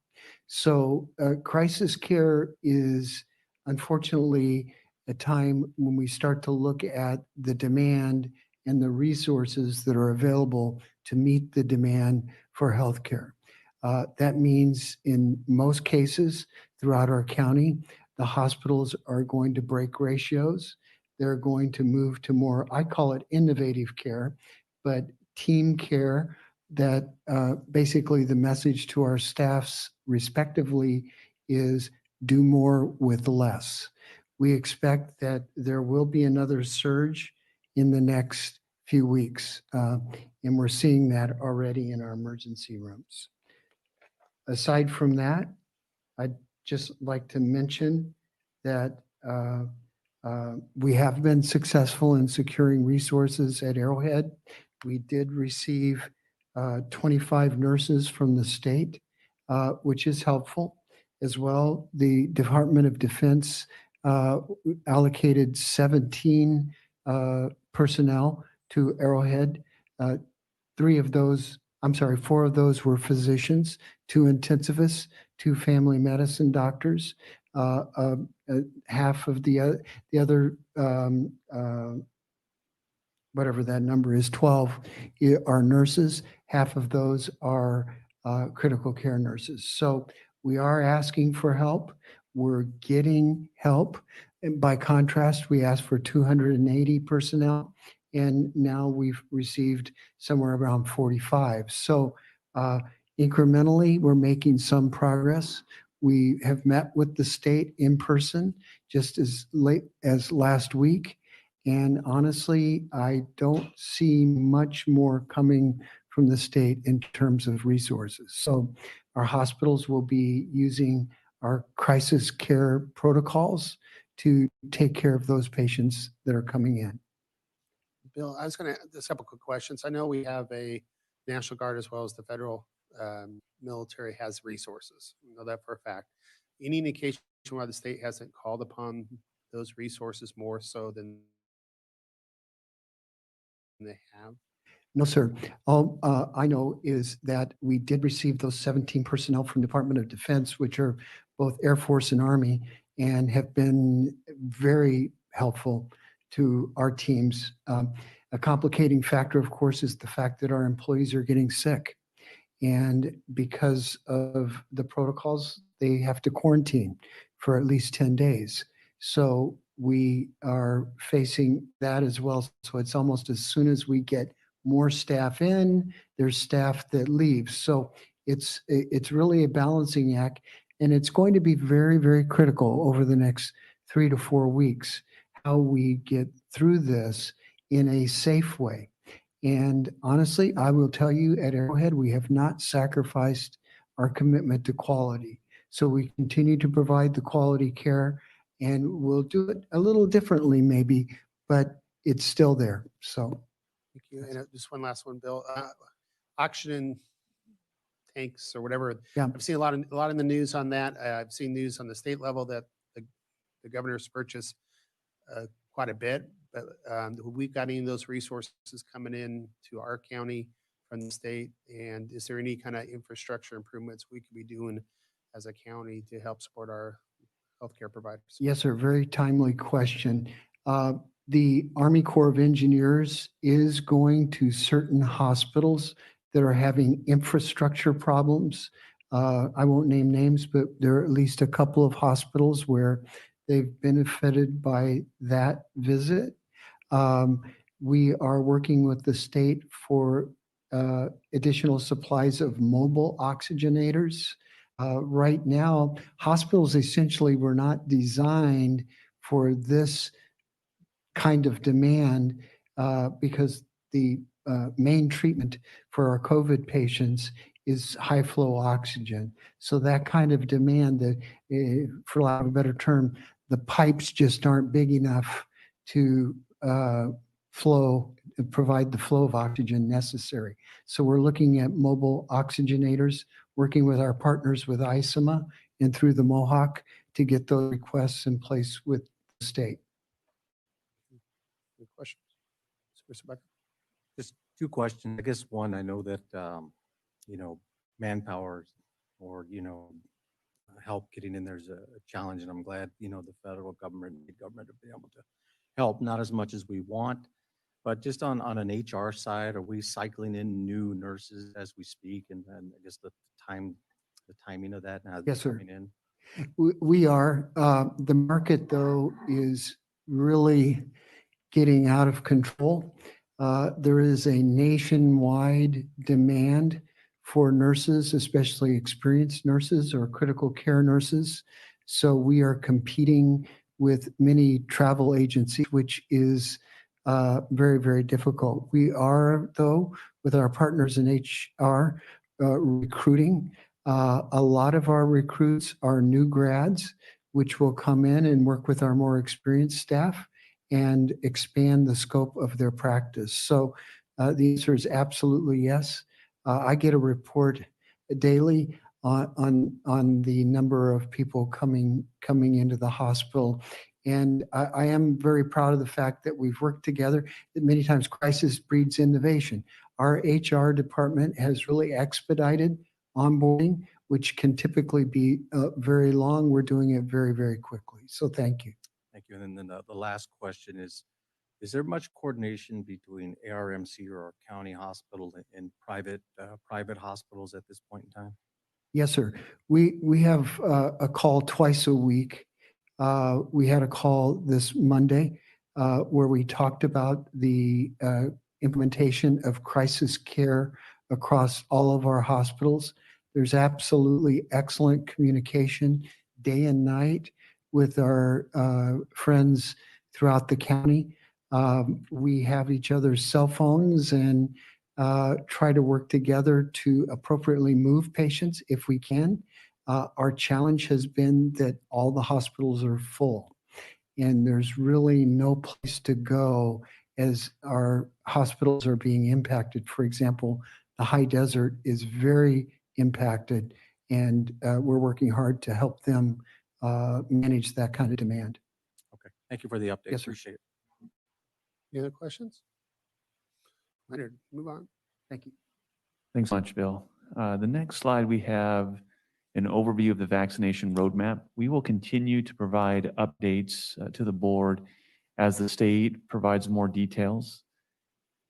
So crisis care is unfortunately a time when we start to look at the demand and the resources that are available to meet the demand for healthcare. That means in most cases throughout our county, the hospitals are going to break ratios. They're going to move to more, I call it innovative care, but team care that basically the message to our staffs respectively is do more with less. We expect that there will be another surge in the next few weeks, and we're seeing that already in our emergency rooms. Aside from that, I'd just like to mention that we have been successful in securing resources at Arrowhead. We did receive 25 nurses from the state, which is helpful as well. The Department of Defense allocated 17 personnel to Arrowhead. 4 of those were physicians, 2 intensivists, 2 family medicine doctors. Half of the other, whatever that number is, 12 are nurses. Half of those are critical care nurses. So we are asking for help. We're getting help. And by contrast, we asked for 280 personnel, and now we've received somewhere around 45. So incrementally, we're making some progress. We have met with the state in person just as late as last week. And honestly, I don't see much more coming from the state in terms of resources. So our hospitals will be using our crisis care protocols to take care of those patients that are coming in. Bill, I was going to just a couple quick questions. I know we have a National Guard as well as the federal military has resources. We know that for a fact. Any indication why the state hasn't called upon those resources more so than they have? No, sir. All I know is that we did receive those 17 personnel from Department of Defense, which are both Air Force and Army, and have been very helpful to our teams. A complicating factor, of course, is the fact that our employees are getting sick. And because of the protocols, they have to quarantine for at least 10 days. So we are facing that as well. So it's almost as soon as we get more staff in, there's staff that leaves. So it's really a balancing act, and it's going to be very, very critical over the next 3 to 4 weeks how we get through this in a safe way. And honestly, I will tell you at Arrowhead, we have not sacrificed our commitment to quality. So we continue to provide the quality care, and we'll do it a little differently maybe, but it's still there. So. Thank you. And just one last one, Bill. Oxygen tanks or whatever. Yeah. I've seen a lot in the news on that. I've seen news on the state level that the governor's purchased quite a bit. But we've got any of those resources coming in to our county from the state? And is there any kind of infrastructure improvements we could be doing as a county to help support our healthcare providers? Yes, sir. Very timely question. The Army Corps of Engineers is going to certain hospitals that are having infrastructure problems. I won't name names, but there are at least a couple of hospitals where they've benefited by that visit. We are working with the state for additional supplies of mobile oxygenators. Right now, hospitals essentially were not designed for this kind of demand because the main treatment for our COVID patients is high flow oxygen. So that kind of demand that, for lack of a better term, the pipes just aren't big enough to provide the flow of oxygen necessary. So we're looking at mobile oxygenators, working with our partners with ISOMA and through the Mohawk to get those requests in place with the state. Any questions? Mr. Becker? Just two questions. I guess one, I know that, manpower or, help getting in there's a challenge, and I'm glad, the federal government and the government have been able to help, not as much as we want, but just on an HR side, are we cycling in new nurses as we speak? And then I guess the timing of that and how they're Yes, sir. coming in? We are. The market, though, is really getting out of control. There is a nationwide demand for nurses, especially experienced nurses or critical care nurses. So we are competing with many travel agencies, which is very, very difficult. We are, though, with our partners in HR, recruiting. A lot of our recruits are new grads, which will come in and work with our more experienced staff and expand the scope of their practice. So the answer is absolutely yes. I get a report daily on the number of people coming into the hospital. And I am very proud of the fact that we've worked together, that many times crisis breeds innovation. Our HR department has really expedited onboarding, which can typically be very long. We're doing it very, very quickly. So thank you. Thank you. And then the last question is there much coordination between ARMC or our county hospital and private hospitals at this point in time? Yes, sir. We have a call twice a week. We had a call this Monday where we talked about the implementation of crisis care across all of our hospitals. There's absolutely excellent communication day and night with our friends throughout the county. We have each other's cell phones and try to work together to appropriately move patients if we can. Our challenge has been that all the hospitals are full and there's really no place to go as our hospitals are being impacted. For example, the high desert is very impacted, and we're working hard to help them manage that kind of demand. Okay. Thank you for the update. Yes, sir. Appreciate it. Any other questions? Leonard, move on. Thank you. Thanks so much, Bill. The next slide, we have an overview of the vaccination roadmap. We will continue to provide updates to the board as the state provides more details,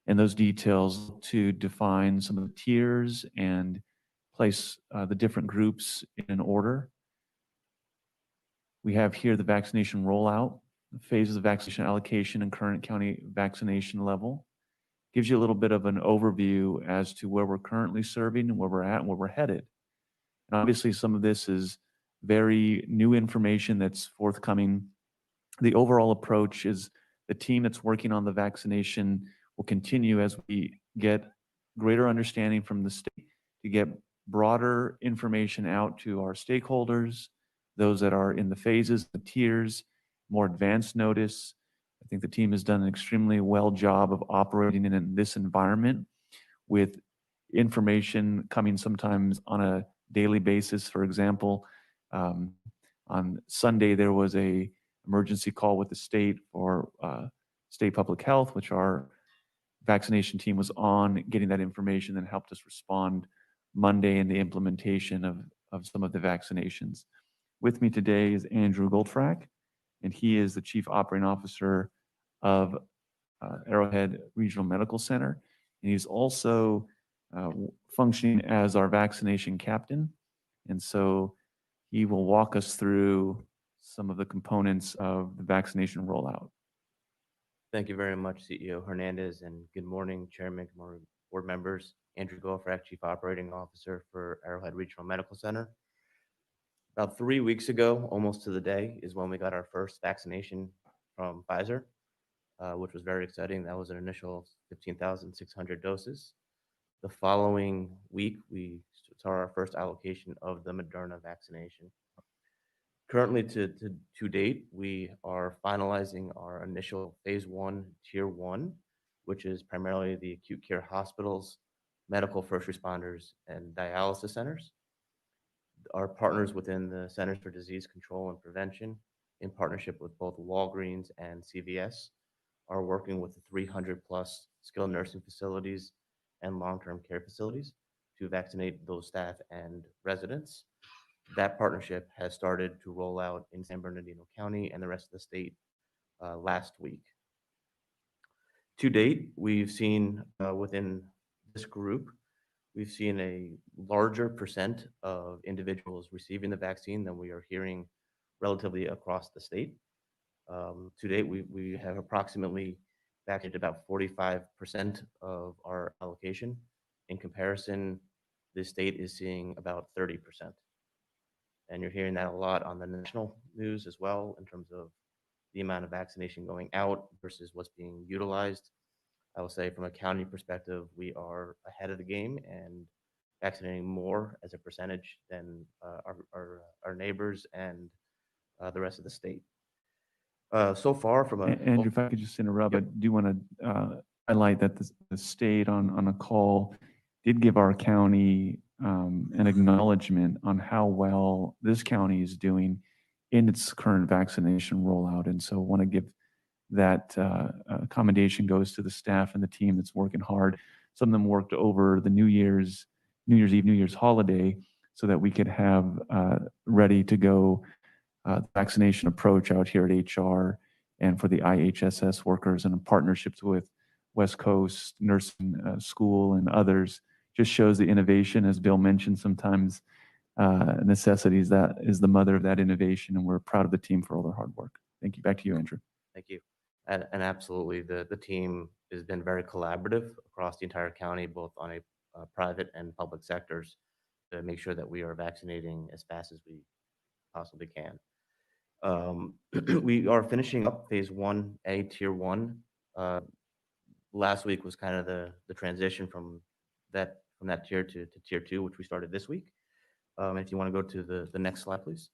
and those details to define some of the tiers and place the different groups in an order. We have here the vaccination rollout, the phases of vaccination allocation and current county vaccination level. Gives you a little bit of an overview as to where we're currently serving and where we're at and where we're headed. And obviously some of this is very new information that's forthcoming. The overall approach is the team that's working on the vaccination will continue as we get greater understanding from the state to get broader information out to our stakeholders, those that are in the phases, the tiers, more advanced notice. I think the team has done an extremely well job of operating in this environment with information coming sometimes on a daily basis. For example, on Sunday, there was a emergency call with the state for state public health, which our vaccination team was on, getting that information and helped us respond Monday in the implementation of some of the vaccinations. With me today is Andrew Goldfrack, and he is the Chief Operating Officer of Arrowhead Regional Medical Center. And he's also functioning as our vaccination captain. And so he will walk us through some of the components of the vaccination rollout. Thank you very much, CEO Hernandez, and good morning, Chairman, good morning, board members. Andrew Goldfrack, Chief Operating Officer for Arrowhead Regional Medical Center. About 3 weeks ago, almost to the day, is when we got our first vaccination from Pfizer. which was very exciting. That was an initial 15,600 doses. The following week, we saw our first allocation of the Moderna vaccination. Currently, to date, we are finalizing our initial phase 1, tier 1, which is primarily the acute care hospitals, medical first responders, and dialysis centers. Our partners within the Centers for Disease Control and Prevention, in partnership with both Walgreens and CVS, are working with the 300 plus skilled nursing facilities and long-term care facilities to vaccinate those staff and residents. That partnership has started to roll out in San Bernardino County and the rest of the state last week. To date, we've seen within this group, we've seen a larger percent of individuals receiving the vaccine than we are hearing relatively across the state. To date, we have approximately vaccinated about 45% of our allocation. In comparison, the state is seeing about 30%. And you're hearing that a lot on the national news as well in terms of the amount of vaccination going out versus what's being utilized. I will say from a county perspective, we are ahead of the game and vaccinating more as a percentage than our neighbors and the rest of the state. So far from a... Andrew, if I could just interrupt, I do want to highlight that the state on a call did give our county an acknowledgement on how well this county is doing in its current vaccination rollout. And so I want to give that commendation goes to the staff and the team that's working hard. Some of them worked over the New Year's Eve, New Year's holiday so that we could have ready to go vaccination approach out here at HR and for the IHSS workers and in partnerships with West Coast Nursing School and others. Just shows the innovation, as Bill mentioned, sometimes necessities that is the mother of that innovation, and we're proud of the team for all their hard work. Thank you. Back to you, Andrew. Thank you. And absolutely, the team has been very collaborative across the entire county, both on a private and public sectors, to make sure that we are vaccinating as fast as we possibly can. We are finishing up phase 1A, tier 1. Last week was kind of the transition from that tier to tier 2, which we started this week. If you want to go to the next slide, please.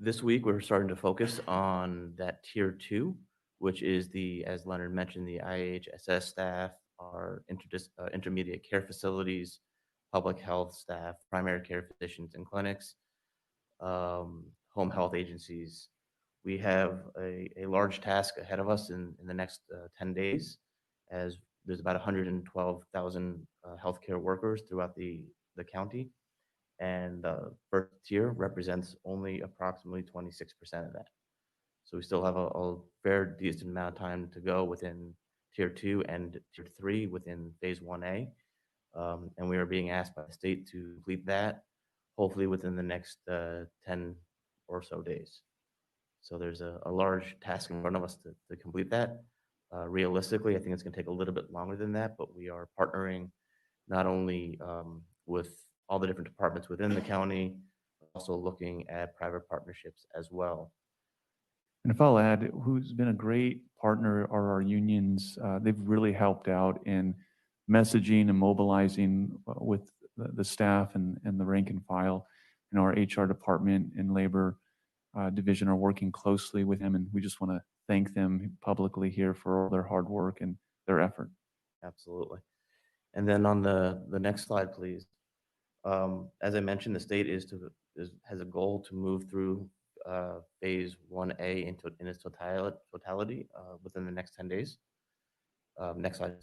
This week, we're starting to focus on that tier 2, which is as Leonard mentioned, the IHSS staff, our intermediate care facilities, public health staff, primary care physicians and clinics, home health agencies. We have a large task ahead of us in the next 10 days, as there's about 112,000 healthcare workers throughout the county. And the first tier represents only approximately 26% of that. So we still have a fair decent amount of time to go within tier 2 and tier 3 within phase 1A. And we are being asked by the state to complete that, hopefully within the next 10 or so days. So there's a large task in front of us to complete that. Realistically, I think it's going to take a little bit longer than that, but we are partnering not only with all the different departments within the county, but also looking at private partnerships as well. And if I'll add, who's been a great partner are our unions. They've really helped out in messaging and mobilizing with the staff and the rank and file. And our HR department and labor division are working closely with them, and we just want to thank them publicly here for all their hard work and their effort. Absolutely. And then on the next slide, please. As I mentioned, the state has a goal to move through phase 1A in its totality within the next 10 days. Next slide.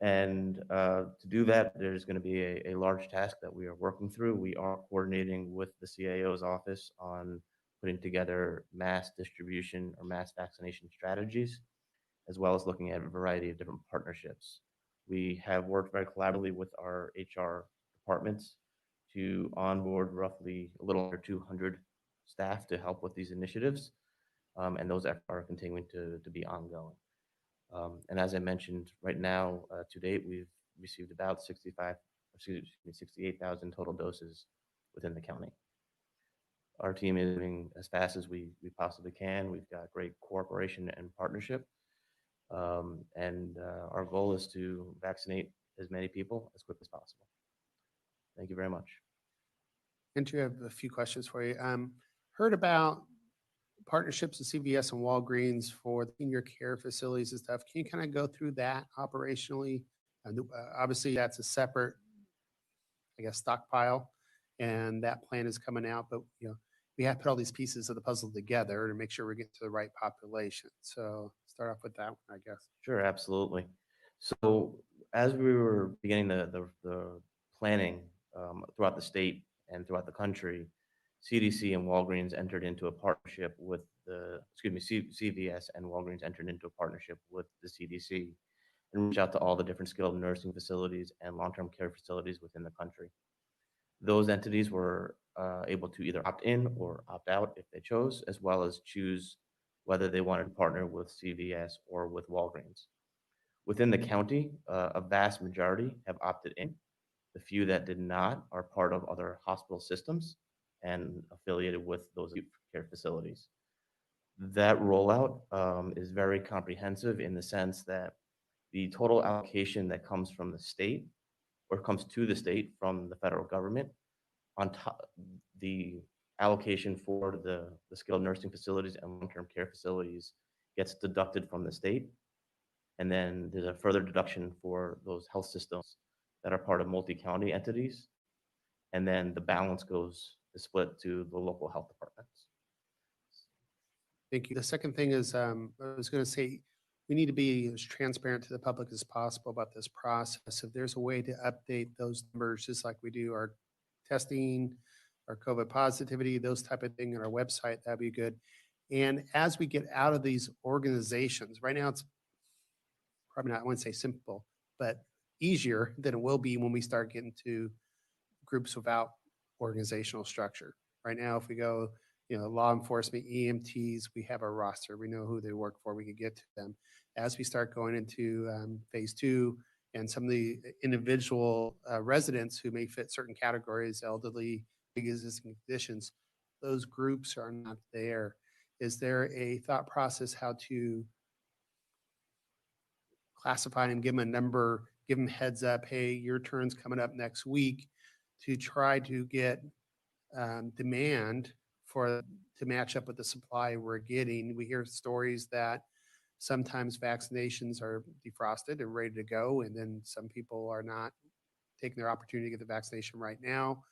And to do that, there's going to be a large task that we are working through. We are coordinating with the CAO's office on putting together mass distribution or mass vaccination strategies, as well as looking at a variety of different partnerships. We have worked very collaboratively with our HR departments to onboard roughly a little under 200 staff to help with these initiatives, and those efforts are continuing to be ongoing. And as I mentioned, right now, to date, we've received about 68,000 total doses within the county. Our team is moving as fast as we possibly can. We've got great cooperation and partnership. Our goal is to vaccinate as many people as quickly as possible. Thank you very much. Andrew, I have a few questions for you. Heard about partnerships with CVS and Walgreens for the senior care facilities and stuff. Can you kind of go through that operationally? Obviously, that's a separate, I guess, stockpile, and that plan is coming out. But we have to put all these pieces of the puzzle together to make sure we get to the right population. So start off with that one, I guess. Sure, absolutely. So as we were beginning the planning throughout the state and throughout the country, CDC and Walgreens entered into a partnership with CVS and Walgreens entered into a partnership with the CDC and reached out to all the different skilled nursing facilities and long-term care facilities within the country. Those entities were able to either opt in or opt out if they chose, as well as choose whether they wanted to partner with CVS or with Walgreens. Within the county, a vast majority have opted in. The few that did not are part of other hospital systems and affiliated with those acute care facilities. That rollout is very comprehensive in the sense that the total allocation that comes from the state or comes to the state from the federal government on top, the allocation for the skilled nursing facilities and long-term care facilities gets deducted from the state. And then there's a further deduction for those health systems that are part of multi-county entities. And then the balance is split to the local health departments. Thank you. The second thing is, I was going to say, we need to be as transparent to the public as possible about this process. If there's a way to update those numbers, just like we do our testing, our COVID positivity, those type of thing on our website, that'd be good. And as we get out of these organizations, right now it's probably not, I wouldn't say simple, but easier than it will be when we start getting to groups without organizational structure. Right now, if we go, law enforcement, EMTs, we have a roster. We know who they work for. We can get to them. As we start going into phase 2 and some of the individual residents who may fit certain categories, elderly, existing conditions, those groups are not there. Is there a thought process how to classify them, give them a number, give them heads up, hey, your turn's coming up next week, to try to get demand to match up with the supply we're getting? We hear stories that sometimes vaccinations are defrosted and ready to go, and then some people are not taking their opportunity to get the vaccination right now.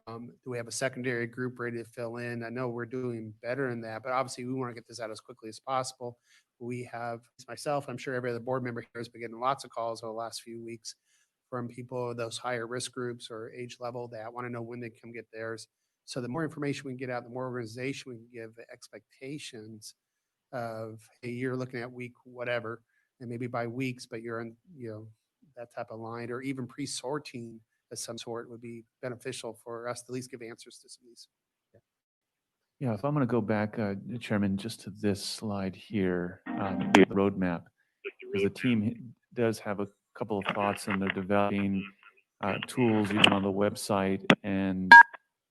Do we have a secondary group ready to fill in? I know we're doing better in that, but obviously we want to get this out as quickly as possible. We have, myself, I'm sure every other board member here has been getting lots of calls over the last few weeks from people, those higher risk groups or age level, that want to know when they come get theirs. So the more information we can get out, the more organization we can give expectations of, hey, you're looking at week whatever, and maybe by weeks, but you're on, that type of line, or even pre-sorting of some sort would be beneficial for us to at least give answers to some of these. Yeah, if I'm going to go back, Chairman, just to this slide here, the roadmap, because the team does have a couple of thoughts, and they're developing tools even on the website, and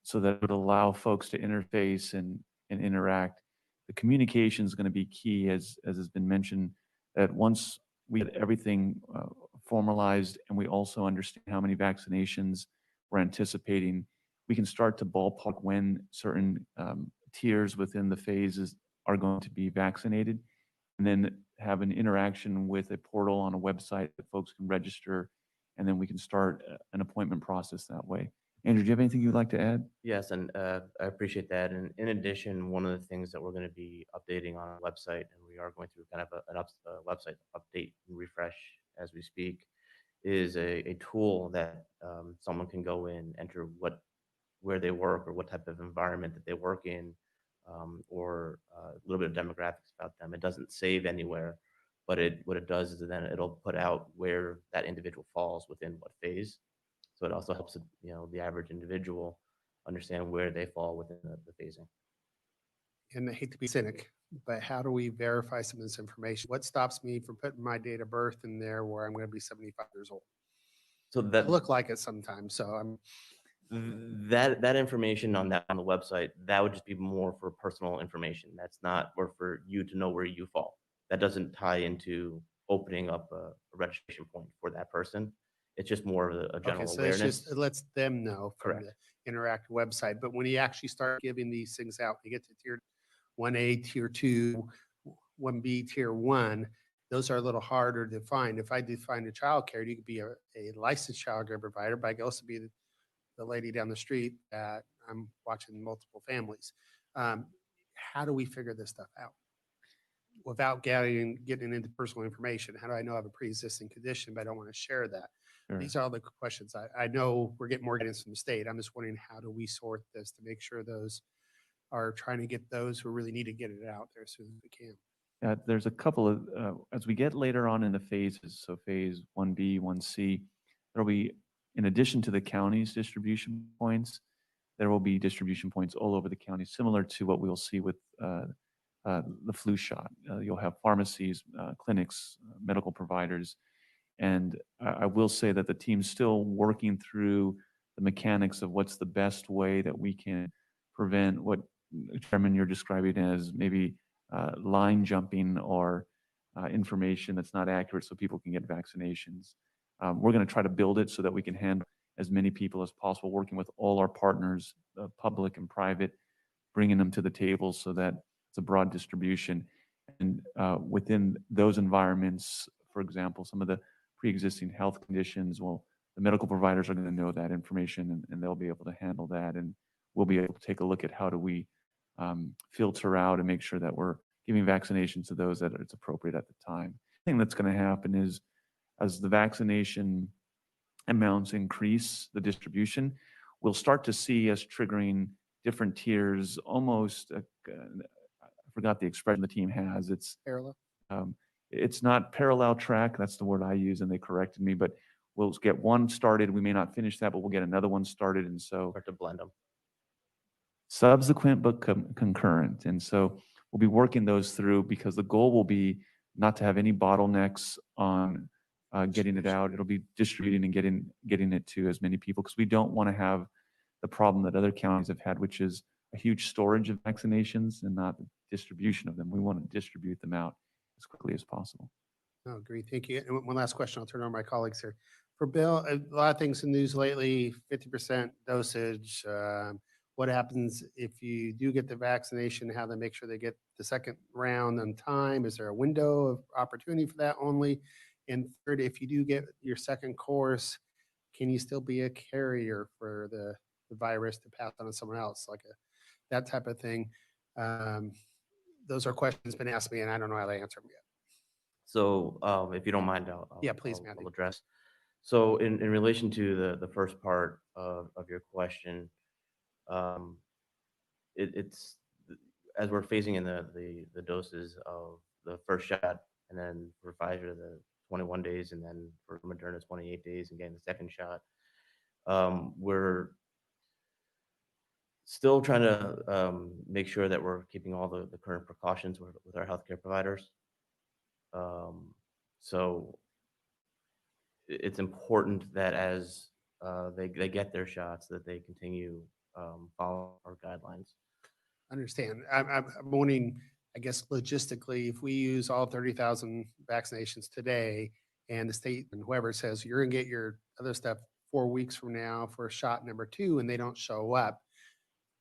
so that it would allow folks to interface and interact. The communication is going to be key, as has been mentioned, that once we get everything formalized and we also understand how many vaccinations we're anticipating, we can start to ballpark when certain tiers within the phases are going to be vaccinated, and then have an interaction with a portal on a website that folks can register, and then we can start an appointment process that way. Andrew, do you have anything you'd like to add? Yes, and I appreciate that. And in addition, one of the things that we're going to be updating on our website, and we are going through kind of a website update and refresh as we speak, is a tool that someone can go in, enter where they work or what type of environment that they work in, or a little bit of demographics about them. It doesn't save anywhere, but what it does is then it'll put out where that individual falls within what phase. So it also helps the average individual understand where they fall within the phasing. And I hate to be cynic, but how do we verify some of this information? What stops me from putting my date of birth in there where I'm going to be 75 years old? So that I look like it sometimes. So That information on the website, that would just be more for personal information. That's not or for you to know where you fall. That doesn't tie into opening up a registration point for that person. It's just more of a Okay, general so it's awareness. just, it lets them know from Correct. the Interact website. But when you actually start giving these things out, you get to tier 1A, tier 2, 1B, tier 1, those are a little harder to find. If I define a childcare, you could be a licensed childcare provider, but I could also be the lady down the street that I'm watching multiple families. How do we figure this stuff out? Without getting into personal information, how do I know I have a pre-existing condition, but I don't want to share that? Sure. These are all the questions. I know we're getting more guidance from the state. I'm just wondering, how do we sort this to make sure those are trying to get those who really need to get it out there as soon as we can? There's a couple of, as we get later on in the phases, so phase 1B, 1C, there'll be, in addition to the county's distribution points, there will be distribution points all over the county, similar to what we'll see with the flu shot. You'll have pharmacies, clinics, medical providers. And I will say that the team's still working through the mechanics of what's the best way that we can prevent what, Chairman, you're describing as maybe line jumping or information that's not accurate so people can get vaccinations. We're going to try to build it so that we can handle as many people as possible, working with all our partners, public and private, bringing them to the table so that it's a broad distribution. And within those environments, for example, some of the pre-existing health conditions, well, the medical providers are going to know that information and they'll be able to handle that. And we'll be able to take a look at how do we filter out and make sure that we're giving vaccinations to those that it's appropriate at the time. The thing that's going to happen is as the vaccination amounts increase, the distribution, we'll start to see us triggering different tiers, almost, I forgot the expression the team has. Parallel? It's not parallel track, that's the word I use, and they corrected me, but we'll get one started. We may not finish that, but we'll get another one started. And so Start to blend them. subsequent but concurrent. And so we'll be working those through because the goal will be not to have any bottlenecks on getting it out. It'll be distributing and getting it to as many people because we don't want to have the problem that other counties have had, which is a huge storage of vaccinations and not the distribution of them. We want to distribute them out as quickly as possible. Oh, great. Thank you. And one last question. I'll turn it over to my colleagues here. For Bill, a lot of things in the news lately, 50% dosage. What happens if you do get the vaccination? How they make sure they get the second round on time? Is there a window of opportunity for that only? And third, if you do get your second course, can you still be a carrier for the virus to pass on to someone else, like that type of thing? Those are questions been asked me, and I don't know how to answer them yet. So if you don't mind, Yeah, please, I'll Matthew. address. So in relation to the first part of your question, it's as we're phasing in the doses of the first shot, and then for Pfizer the 21 days, and then for Moderna 28 days, and getting the second shot, we're still trying to make sure that we're keeping all the current precautions with our healthcare providers. So it's important that as they get their shots, that they continue following our guidelines. Understand. I'm wondering, I guess logistically, if we use all 30,000 vaccinations today and the state and whoever says you're going to get your other stuff 4 weeks from now for shot number 2 and they don't show up,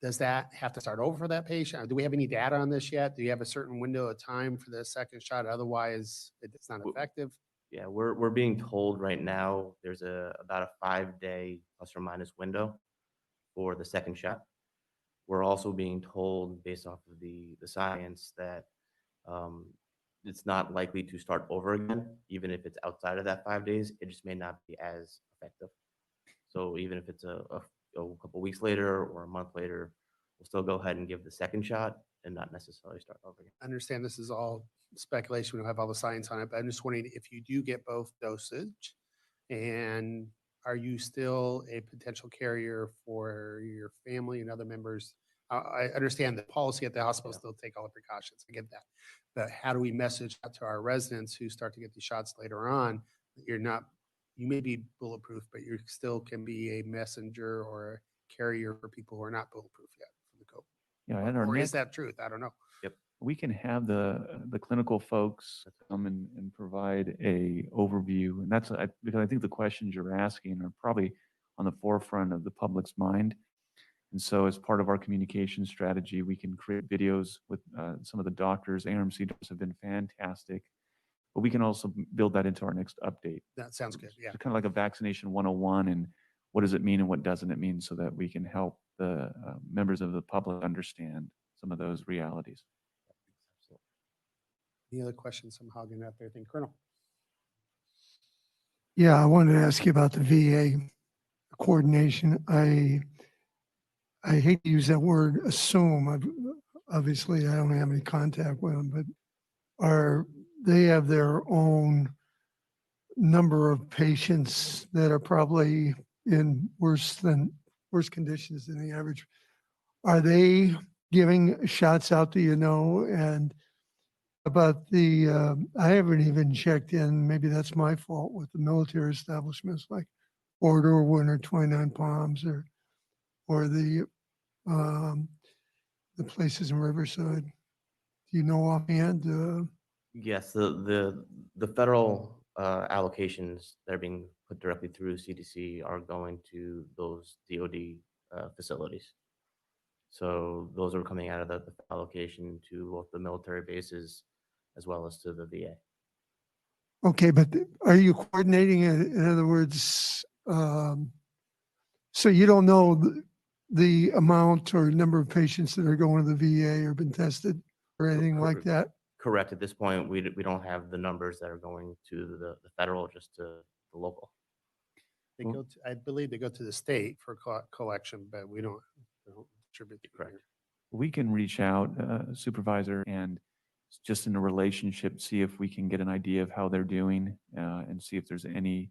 does that have to start over for that patient? Do we have any data on this yet? Do you have a certain window of time for the second shot? Otherwise, it's not effective. Yeah, we're being told right now there's about a 5-day plus or minus window for the second shot. We're also being told, based off of the science, that it's not likely to start over again, even if it's outside of that 5 days. It just may not be as effective. So even if it's a couple weeks later or a month later, we'll still go ahead and give the second shot and not necessarily start over again. I understand this is all speculation. We don't have all the science on it, but I'm just wondering if you do get both dosage, and are you still a potential carrier for your family and other members? I understand the policy at the hospital still take all the precautions. I get that. But how do we message out to our residents who start to get these shots later on that you're not, you may be bulletproof, but you still can be a messenger or carrier for people who are not bulletproof yet for the COVID. Yeah, and our Or is next, that truth? I don't know. we can have the clinical folks come and provide a overview. And that's, because I think the questions you're asking are probably on the forefront of the public's mind. And so as part of our communication strategy, we can create videos with some of the doctors. ARMC doctors have been fantastic, but we can also build that into our next update. That sounds good. Yeah. So kind of like a vaccination 101, and what does it mean and what doesn't it mean, so that we can help the members of the public understand some of those realities. Any other questions from Hagen out there? Think Colonel. Yeah, I wanted to ask you about the VA coordination. I hate to use that word assume. Obviously, I don't have any contact with them, but they have their own number of patients that are probably in worse conditions than the average. Are they giving shots out, do you know? And about I haven't even checked in, maybe that's my fault, with the military establishments like Fort Irwin or 29 Palms or the places in Riverside. Do you know offhand? Yes, the federal allocations that are being put directly through CDC are going to those DoD facilities. So those are coming out of the allocation to both the military bases as well as to the VA. Okay, but are you coordinating it? In other words, so you don't know the amount or number of patients that are going to the VA or been tested or anything like that? Correct. At this point, we don't have the numbers that are going to the federal, just to the local. They go to, I believe they go to the state for collection, but we don't distribute. Correct. We can reach out, supervisor, and just in a relationship, see if we can get an idea of how they're doing, and see if there's any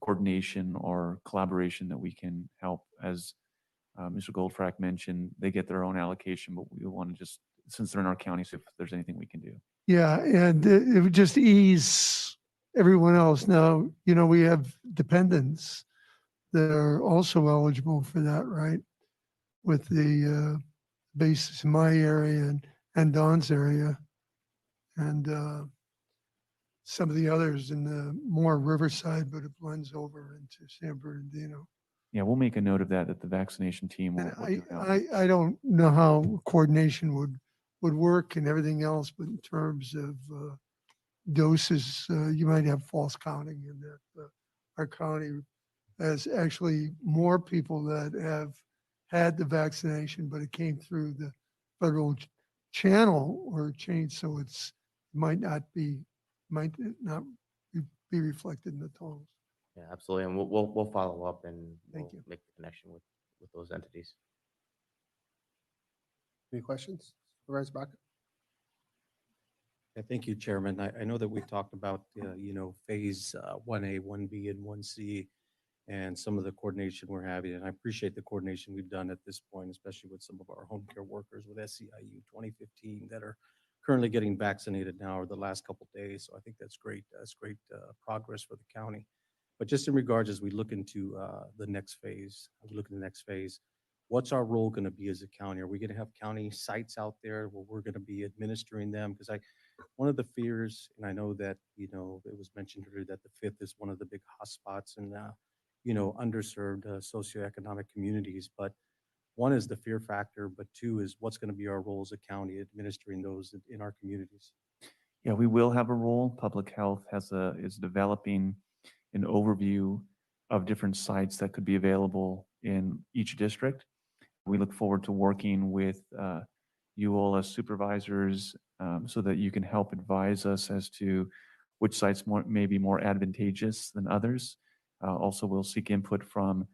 coordination or collaboration that we can help. As Mr. Goldfrack mentioned, they get their own allocation, but we want to just, since they're in our county, see if there's anything we can do. Yeah, and it would just ease everyone else. Now, we have dependents that are also eligible for that, right? With the bases in my area and Don's area, and some of the others in the more Riverside, but it blends over into San Bernardino. Yeah, we'll make a note of that, that the vaccination team will. And I don't know how coordination would work and everything else, but in terms of doses, you might have false counting in that. Our county has actually more people that have had the vaccination, but it came through the federal channel or change, so might not be reflected in the totals. Yeah, absolutely. And we'll follow up and Thank we'll you. make the connection with those entities. Any questions? Supervisor Baca? Yeah, thank you, Chairman. I know that we talked about, phase 1A, 1B, and 1C, and some of the coordination we're having. And I appreciate the coordination we've done at this point, especially with some of our home care workers with SEIU 2015 that are currently getting vaccinated now or the last couple of days. So I think that's great. That's great progress for the county. But just in regards, as we look into the next phase, what's our role going to be as a county? Are we going to have county sites out there where we're going to be administering them? Because one of the fears, and I know that, it was mentioned earlier that the Fifth is one of the big hotspots in, underserved socioeconomic communities. But one is the fear factor, but two is what's going to be our role as a county administering those in our communities. Yeah, we will have a role. Public health is developing an overview of different sites that could be available in each district. We look forward to working with you all as supervisors, so that you can help advise us as to which sites may be more advantageous than others. Also, we'll seek input from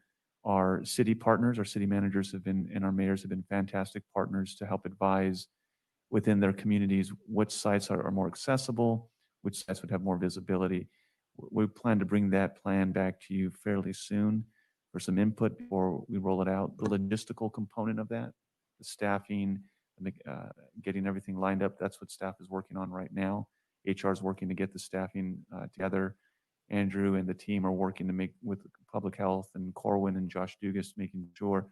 our city partners. Our city managers and our mayors have been fantastic partners to help advise within their communities which sites are more accessible, which sites would have more visibility. We plan to bring that plan back to you fairly soon for some input before we roll it out. The logistical component of that, the staffing, getting everything lined up, that's what staff is working on right now. HR is working to get the staffing together. Andrew and the team are working to make with public health and Corwin and Josh Dugas, making sure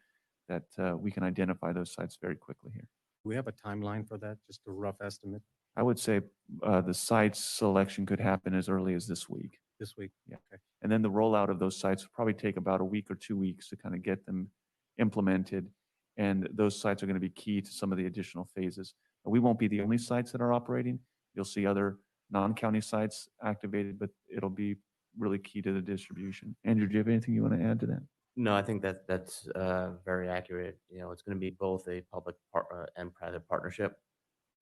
that we can identify those sites very quickly here. Do we have a timeline for that? Just a rough estimate I would say the site selection could happen as early as this week. this week? Yeah. Okay. And then the rollout of those sites will probably take about a week or 2 weeks to kind of get them implemented. And those sites are going to be key to some of the additional phases. We won't be the only sites that are operating. You'll see other non-county sites activated, but it'll be really key to the distribution. Andrew, do you have anything you want to add to that? No, I think that's very accurate. You know, it's going to be both a public and private partnership.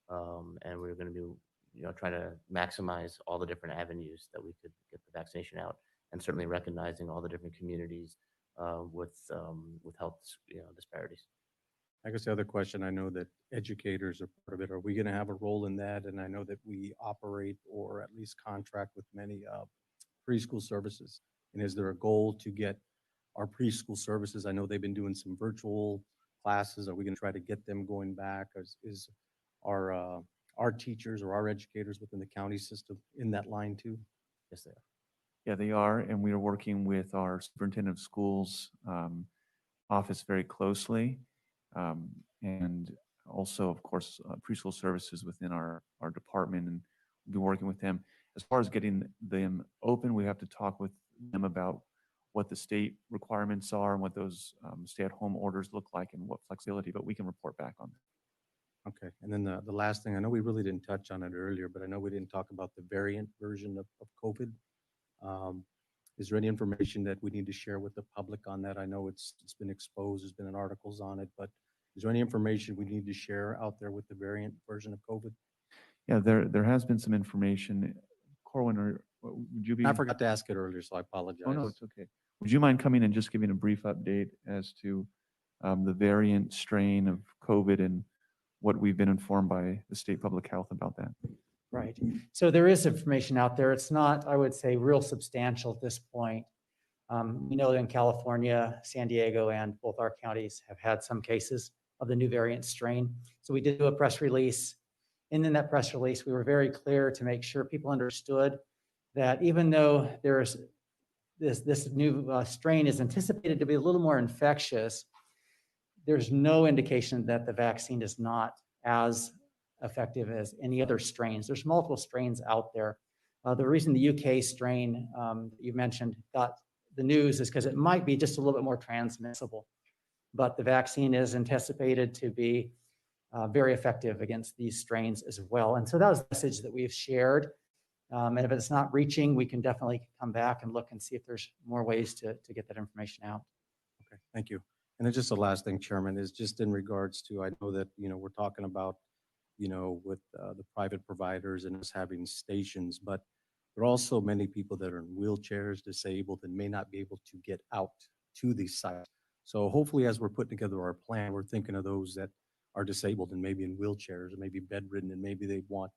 And we're going to be, trying to maximize all the different avenues that we could get the vaccination out, and certainly recognizing all the different communities with health, disparities. I guess the other question, I know that educators are part of it. Are we going to have a role in that? And I know that we operate or at least contract with many preschool services. And is there a goal to get our preschool services? I know they've been doing some virtual classes. Are we going to try to get them going back? Is our teachers or our educators within the county system in that line too? Yes, they are. Yeah, they are. And we are working with our superintendent of schools office very closely. And also, of course, preschool services within our department, and we'll be working with them. As far as getting them open, we have to talk with them about what the state requirements are and what those stay-at-home orders look like and what flexibility, but we can report back on that. Okay, and then the last thing, I know we really didn't touch on it earlier, but I know we didn't talk about the variant version of COVID. Is there any information that we need to share with the public on that? I know it's been exposed, there's been articles on it, but is there any information we need to share out there with the variant version of COVID? Yeah, there has been some information. Corwin, would you be? I forgot to ask it earlier, so I apologize. Oh, no, it's okay. Would you mind coming and just giving a brief update as to the variant strain of COVID and what we've been informed by the state public health about that? Right. So there is information out there. It's not, I would say, real substantial at this point. We know that in California, San Diego, and both our counties have had some cases of the new variant strain. So we did do a press release. And in that press release, we were very clear to make sure people understood that even though there's this new strain is anticipated to be a little more infectious, there's no indication that the vaccine is not as effective as any other strains. There's multiple strains out there. The reason the UK strain you mentioned got the news is because it might be just a little bit more transmissible, but the vaccine is anticipated to be very effective against these strains as well. And so that was the message that we've shared. And if it's not reaching, we can definitely come back and look and see if there's more ways to get that information out. Okay, thank you. And then just the last thing, Chairman, is just in regards to, I know that, we're talking about, with the private providers and us having stations, but there are also many people that are in wheelchairs, disabled, and may not be able to get out to these sites. So hopefully, as we're putting together our plan, we're thinking of those that are disabled and maybe in wheelchairs or maybe bedridden, and maybe they want,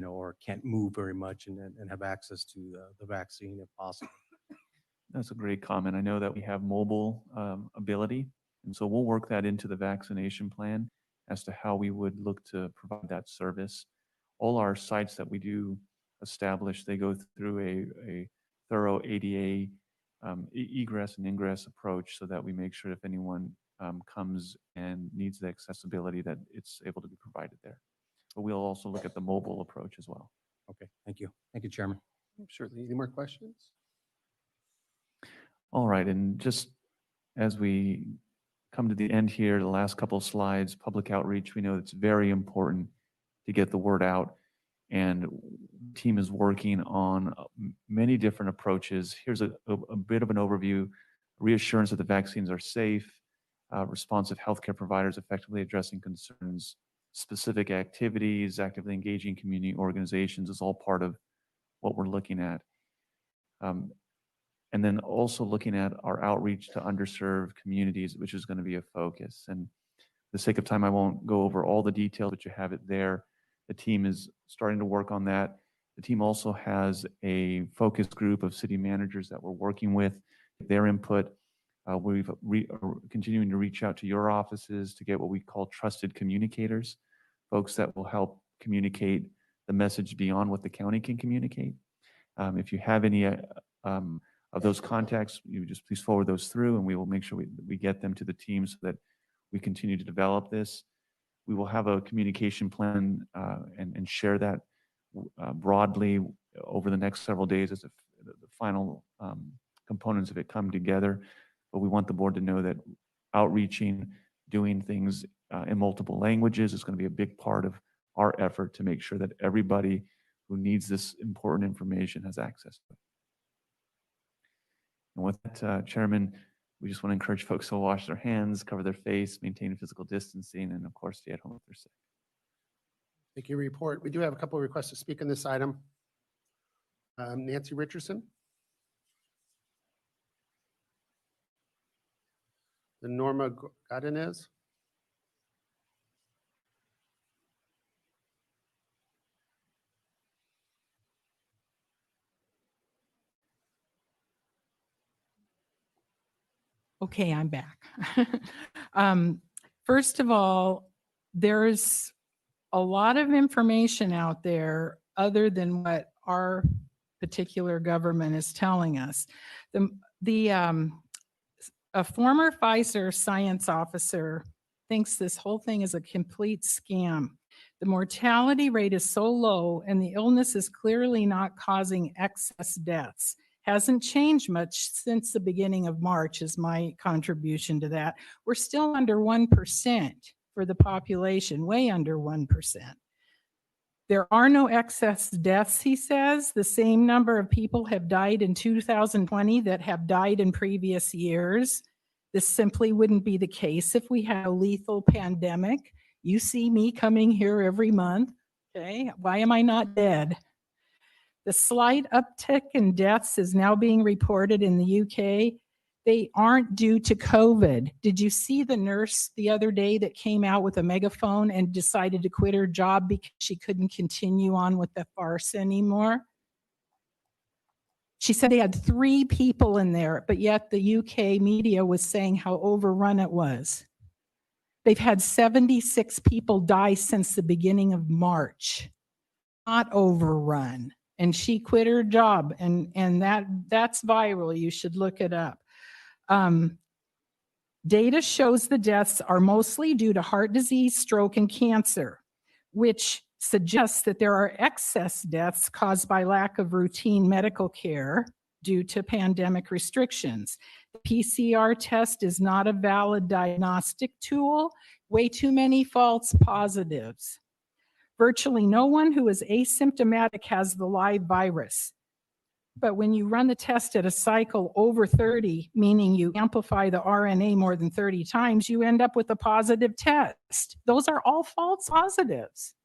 or can't move very much and have access to the vaccine if possible. That's a great comment. I know that we have mobile ability, and so we'll work that into the vaccination plan as to how we would look to provide that service. All our sites that we do establish, they go through a thorough ADA egress and ingress approach so that we make sure if anyone comes and needs the accessibility that it's able to be provided there. But we'll also look at the mobile approach as well. Okay, thank you. Thank you, Chairman. Certainly. Any more questions? All right, and just as we come to the end here, the last couple of slides, public outreach, we know it's very important to get the word out, and the team is working on many different approaches. Here's a bit of an overview: reassurance that the vaccines are safe, responsive healthcare providers effectively addressing concerns, specific activities, actively engaging community organizations is all part of what we're looking at. And then also looking at our outreach to underserved communities, which is going to be a focus. And for the sake of time, I won't go over all the details, but you have it there. The team is starting to work on that. The team also has a focus group of city managers that we're working with, their input. We're continuing to reach out to your offices to get what we call trusted communicators, folks that will help communicate the message beyond what the county can communicate. If you have any of those contacts, you just please forward those through, and we will make sure we get them to the team so that we continue to develop this. We will have a communication plan and share that broadly over the next several days as the final components of it come together. But we want the board to know that outreaching, doing things in multiple languages is going to be a big part of our effort to make sure that everybody who needs this important information has access to it. And with that, Chairman, we just want to encourage folks to wash their hands, cover their face, maintain physical distancing, and of course, stay at home if they're sick. Thank you, report. We do have a couple of requests to speak on this item. Nancy Richardson. Then Norma Godinez. Okay, I'm back. First of all, there's a lot of information out there other than what our particular government is telling us. A former Pfizer science officer thinks this whole thing is a complete scam. The mortality rate is so low and the illness is clearly not causing excess deaths. Hasn't changed much since the beginning of March is my contribution to that. We're still under 1% for the population, way under 1%. There are no excess deaths, he says. The same number of people have died in 2020 that have died in previous years. This simply wouldn't be the case if we had a lethal pandemic. You see me coming here every month, okay? Why am I not dead? The slight uptick in deaths is now being reported in the UK. They aren't due to COVID. Did you see the nurse the other day that came out with a megaphone and decided to quit her job because she couldn't continue on with the farce anymore? She said they had 3 people in there, but yet the UK media was saying how overrun it was. They've had 76 people die since the beginning of March. Not overrun. And she quit her job, and that's viral. You should look it up. Data shows the deaths are mostly due to heart disease, stroke, and cancer, which suggests that there are excess deaths caused by lack of routine medical care due to pandemic restrictions. The PCR test is not a valid diagnostic tool. Way too many false positives. Virtually no one who is asymptomatic has the live virus. But when you run the test at a cycle over 30, meaning you amplify the RNA more than 30 times, you end up with a positive test. Those are all false positives.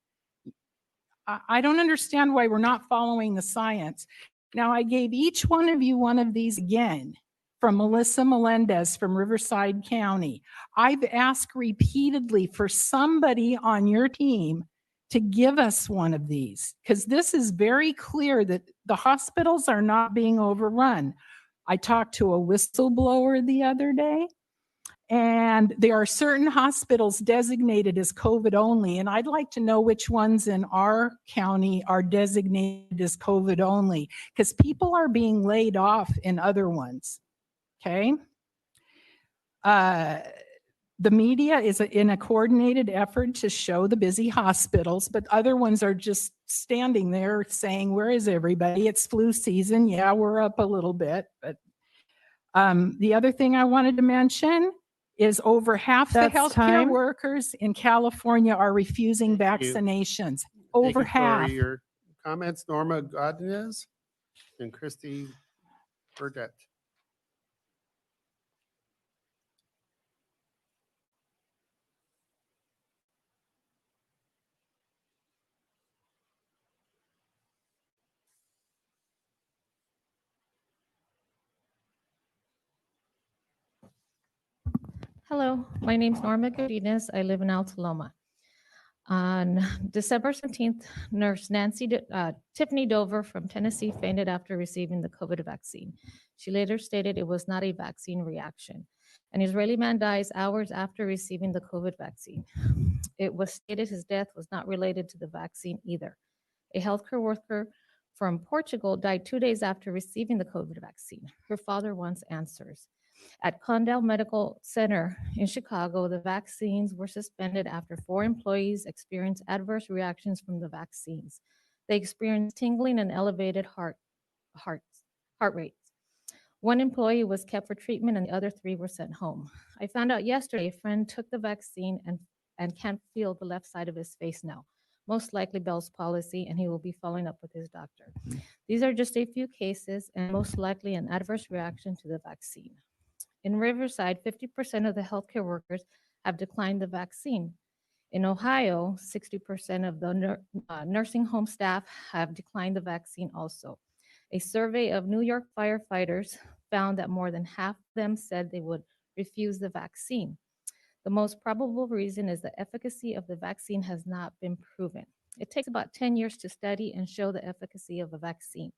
I don't understand why we're not following the science. Now, I gave each one of you one of these again from Melissa Melendez from Riverside County. I've asked repeatedly for somebody on your team to give us one of these, because this is very clear that the hospitals are not being overrun. I talked to a whistleblower the other day, and there are certain hospitals designated as COVID only, and I'd like to know which ones in our county are designated as COVID only, because people are being laid off in other ones, okay? The media is in a coordinated effort to show the busy hospitals, but other ones are just standing there saying, where is everybody? It's flu season. Yeah, we're up a little bit. But the other thing I wanted to mention is over half the healthcare workers in California are refusing vaccinations. Over half. Thank you for your comments, Norma Godinez and Christy Burdette. Hello, my name is Norma Godinez. I live in Alta Loma. On December 17th, nurse Tiffany Dover from Tennessee fainted after receiving the COVID vaccine. She later stated it was not a vaccine reaction. An Israeli man dies hours after receiving the COVID vaccine. It was stated his death was not related to the vaccine either. A healthcare worker from Portugal died 2 days after receiving the COVID vaccine. Her father wants answers. At Condell Medical Center in Chicago, the vaccines were suspended after 4 employees experienced adverse reactions from the vaccines. They experienced tingling and elevated heart rates. 1 employee was kept for treatment and the other 3 were sent home. I found out yesterday a friend took the vaccine and can't feel the left side of his face now. Most likely Bell's palsy, and he will be following up with his doctor. These are just a few cases and most likely an adverse reaction to the vaccine. In Riverside, 50% of the healthcare workers have declined the vaccine. In Ohio, 60% of the nursing home staff have declined the vaccine also. A survey of New York firefighters found that more than half of them said they would refuse the vaccine. The most probable reason is the efficacy of the vaccine has not been proven. It takes about 10 years to study and show the efficacy of a vaccine.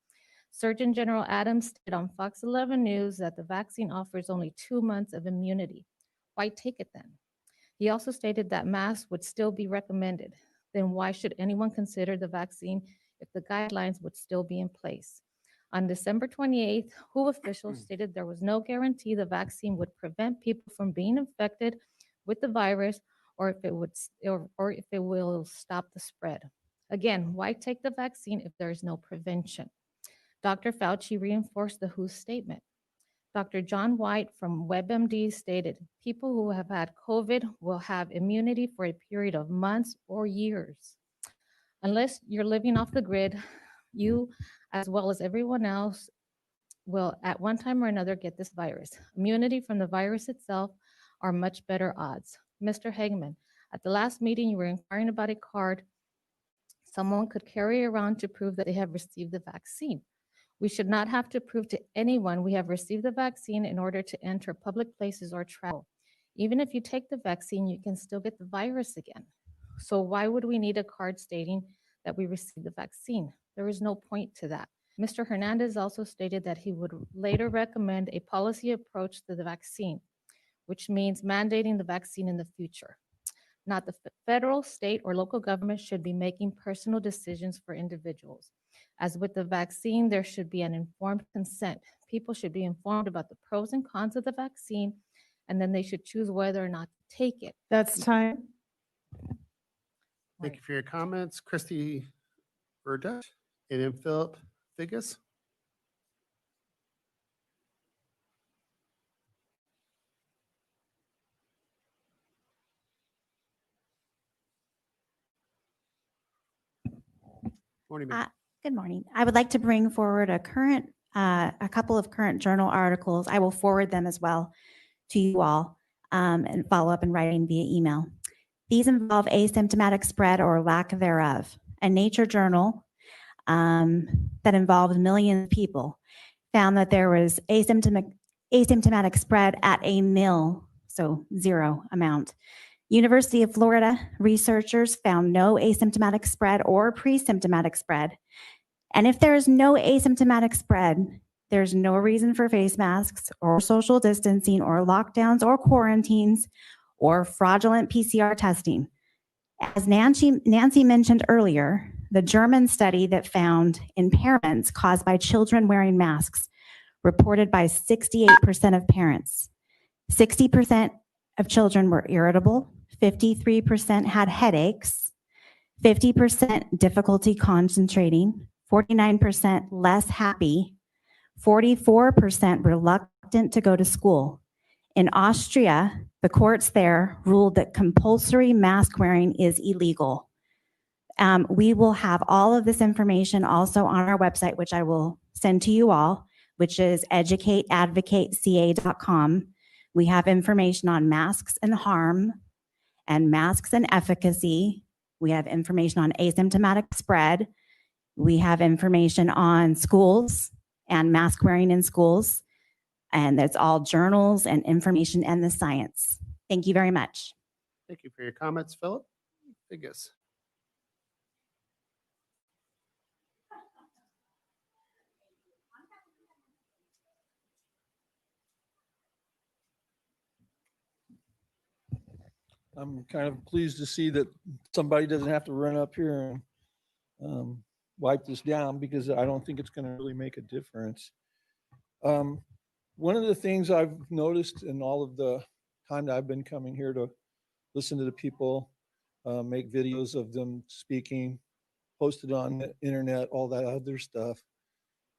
Surgeon General Adams stated on Fox 11 News that the vaccine offers only 2 months of immunity. Why take it then? He also stated that masks would still be recommended. Then why should anyone consider the vaccine if the guidelines would still be in place? On December 28th, WHO officials stated there was no guarantee the vaccine would prevent people from being infected with the virus or if it will stop the spread. Again, why take the vaccine if there is no prevention? Dr. Fauci reinforced the WHO statement. Dr. John White from WebMD stated, people who have had COVID will have immunity for a period of months or years. Unless you're living off the grid, you, as well as everyone else, will at one time or another get this virus. Immunity from the virus itself are much better odds. Mr. Hagman, at the last meeting, you were inquiring about a card someone could carry around to prove that they have received the vaccine. We should not have to prove to anyone we have received the vaccine in order to enter public places or travel. Even if you take the vaccine, you can still get the virus again. So why would we need a card stating that we received the vaccine? There is no point to that. Mr. Hernandez also stated that he would later recommend a policy approach to the vaccine, which means mandating the vaccine in the future. Not the federal, state, or local government should be making personal decisions for individuals. As with the vaccine, there should be an informed consent. People should be informed about the pros and cons of the vaccine, and then they should choose whether or not to take it. That's time. Thank you for your comments. Christy Burdett and then Philip Figgis. Morning, ma'am. Good morning. I would like to bring forward a couple of current journal articles. I will forward them as well to you all and follow up in writing via email. These involve asymptomatic spread or lack thereof. A Nature journal that involved millions of people found that there was asymptomatic spread at a nil, so 0 amount. University of Florida researchers found no asymptomatic spread or pre-symptomatic spread. And if there is no asymptomatic spread, there's no reason for face masks or social distancing or lockdowns or quarantines or fraudulent PCR testing. As Nancy mentioned earlier, the German study that found impairments caused by children wearing masks reported by 68% of parents. 60% of children were irritable, 53% had headaches, 50% difficulty concentrating, 49% less happy, 44% reluctant to go to school. In Austria, the courts there ruled that compulsory mask wearing is illegal. We will have all of this information also on our website, which I will send to you all, which is educateadvocateca.com. We have information on masks and harm and masks and efficacy. We have information on asymptomatic spread. We have information on schools and mask wearing in schools. And that's all journals and information and the science. Thank you very much. Thank you for your comments, Philip Figgis. I'm kind of pleased to see that somebody doesn't have to run up here and wipe this down because I don't think it's going to really make a difference. One of the things I've noticed in all of the time that I've been coming here to listen to the people, make videos of them speaking, post it on the internet, all that other stuff,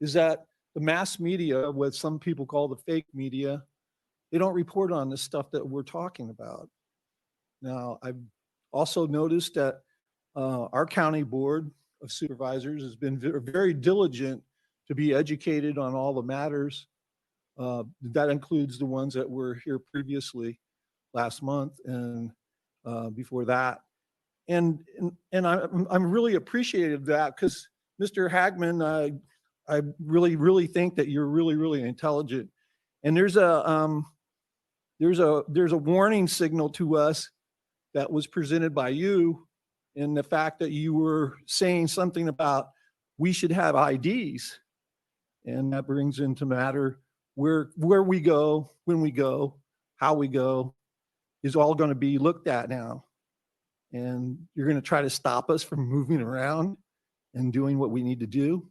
is that the mass media, what some people call the fake media, they don't report on the stuff that we're talking about. Now, I've also noticed that our county board of supervisors has been very diligent to be educated on all the matters. That includes the ones that were here previously last month and before that. And I'm really appreciative of that because Mr. Hagman, I really think that you're really intelligent. And there's a warning signal to us that was presented by you in the fact that you were saying something about we should have IDs. And that brings into matter where we go, when we go, how we go is all going to be looked at now. And you're going to try to stop us from moving around and doing what we need to do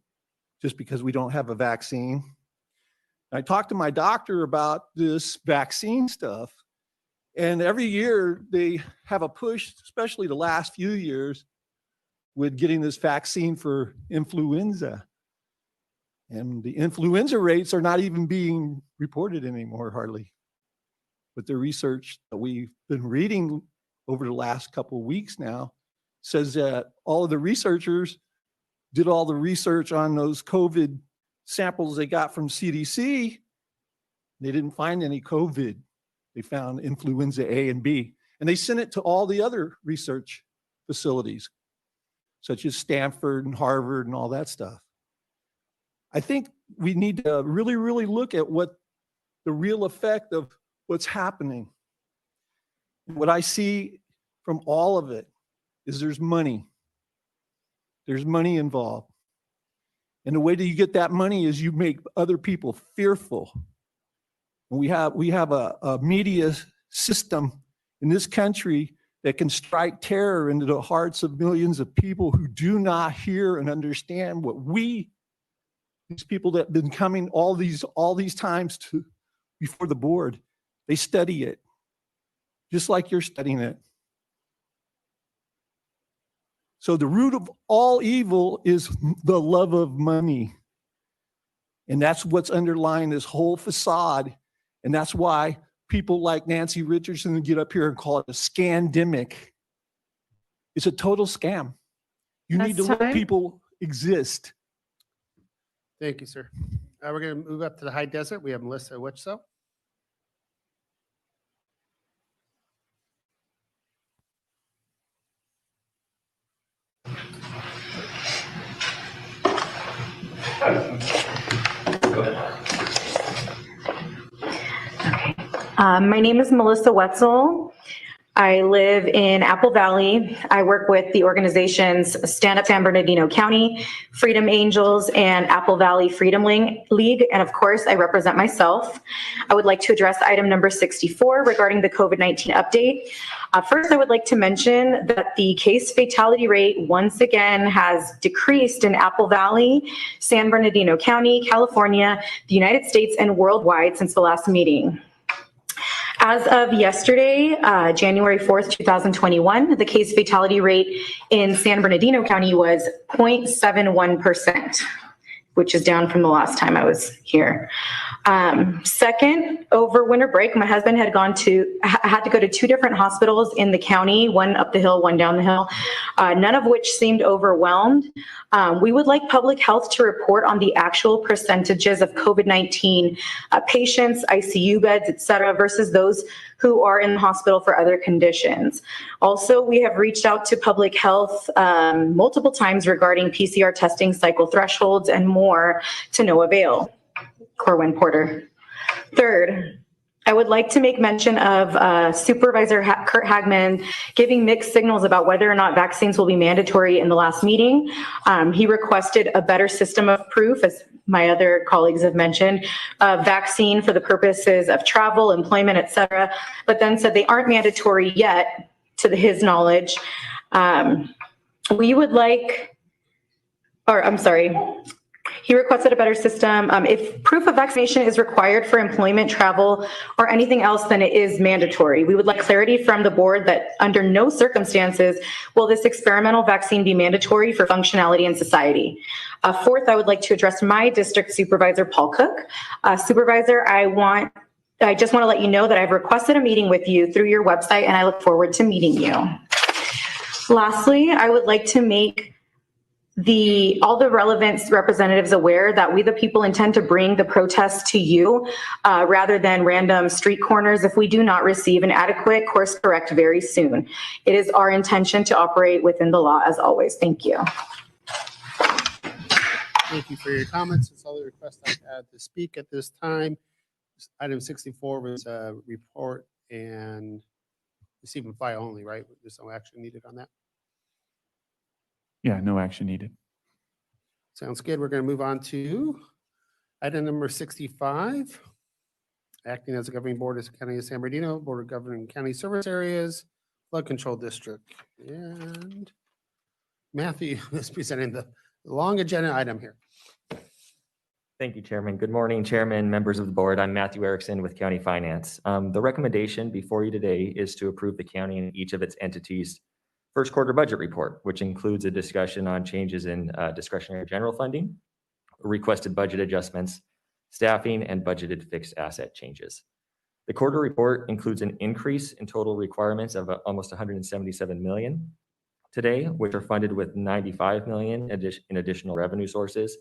just because we don't have a vaccine. I talked to my doctor about this vaccine stuff, and every year they have a push, especially the last few years, with getting this vaccine for influenza. And the influenza rates are not even being reported anymore, hardly. But the research that we've been reading over the last couple of weeks now says that all of the researchers did all the research on those COVID samples they got from CDC. They didn't find any COVID. They found influenza A and B. And they sent it to all the other research facilities, such as Stanford and Harvard and all that stuff. I think we need to really look at what the real effect of what's happening. What I see from all of it is there's money. There's money involved. And the way that you get that money is you make other people fearful. And we have a media system in this country that can strike terror into the hearts of millions of people who do not hear and understand what these people that have been coming all these times before the board, they study it, just like you're studying it. So the root of all evil is the love of money. And that's what's underlying this whole facade. And that's why people like Nancy Richardson get up here and call it a scandemic. It's a total scam. You need to let people exist. Thank you, sir. We're going to move up to the high desert. We have Melissa Wetzel. My name is Melissa Wetzel. I live in Apple Valley. I work with the organizations Stand Up San Bernardino County, Freedom Angels, and Apple Valley Freedom League. And of course, I represent myself. I would like to address item number 64 regarding the COVID-19 update. First, I would like to mention that the case fatality rate once again has decreased in Apple Valley, San Bernardino County, California, the United States, and worldwide since the last meeting. As of yesterday, January 4th, 2021, the case fatality rate in San Bernardino County was 0.71%, which is down from the last time I was here. Second, over winter break, my husband had to go to 2 different hospitals in the county, one up the hill, one down the hill, none of which seemed overwhelmed. We would like public health to report on the actual percentages of COVID-19 patients, ICU beds, et cetera, versus those who are in the hospital for other conditions. Also, we have reached out to public health multiple times regarding PCR testing cycle thresholds and more to no avail. Corwin Porter. Third, I would like to make mention of Supervisor Kurt Hagman giving mixed signals about whether or not vaccines will be mandatory in the last meeting. He requested a better system of proof, as my other colleagues have mentioned, vaccine for the purposes of travel, employment, et cetera, but then said they aren't mandatory yet, to his knowledge. We would like or I'm sorry, he requested a better system. If proof of vaccination is required for employment, travel, or anything else, then it is mandatory. We would like clarity from the board that under no circumstances will this experimental vaccine be mandatory for functionality in society. Fourth, I would like to address my district supervisor, Paul Cook. Supervisor, I just want to let you know that I've requested a meeting with you through your website, and I look forward to meeting you. Lastly, I would like to make all the relevant representatives aware that we the people intend to bring the protest to you rather than random street corners if we do not receive an adequate course correct very soon. It is our intention to operate within the law as always. Thank you. Thank you for your comments. That's all the requests I had to speak at this time. Item 64 was a report and receive and file only, right? There's no action needed on that. Yeah, no action needed. Sounds good. We're going to move on to item number 65. Acting as a governing board of the County of San Bernardino, Board of Governing County Service Areas, Flood Control District. And Matthew is presenting the long agenda item here. Thank you, Chairman. Good morning, Chairman, members of the board. I'm Matthew Erickson with County Finance. The recommendation before you today is to approve the county and each of its entities' first quarter budget report, which includes a discussion on changes in discretionary general funding, requested budget adjustments, staffing, and budgeted fixed asset changes. The quarter report includes an increase in total requirements of almost 177 million today, which are funded with 95 million in additional revenue sources,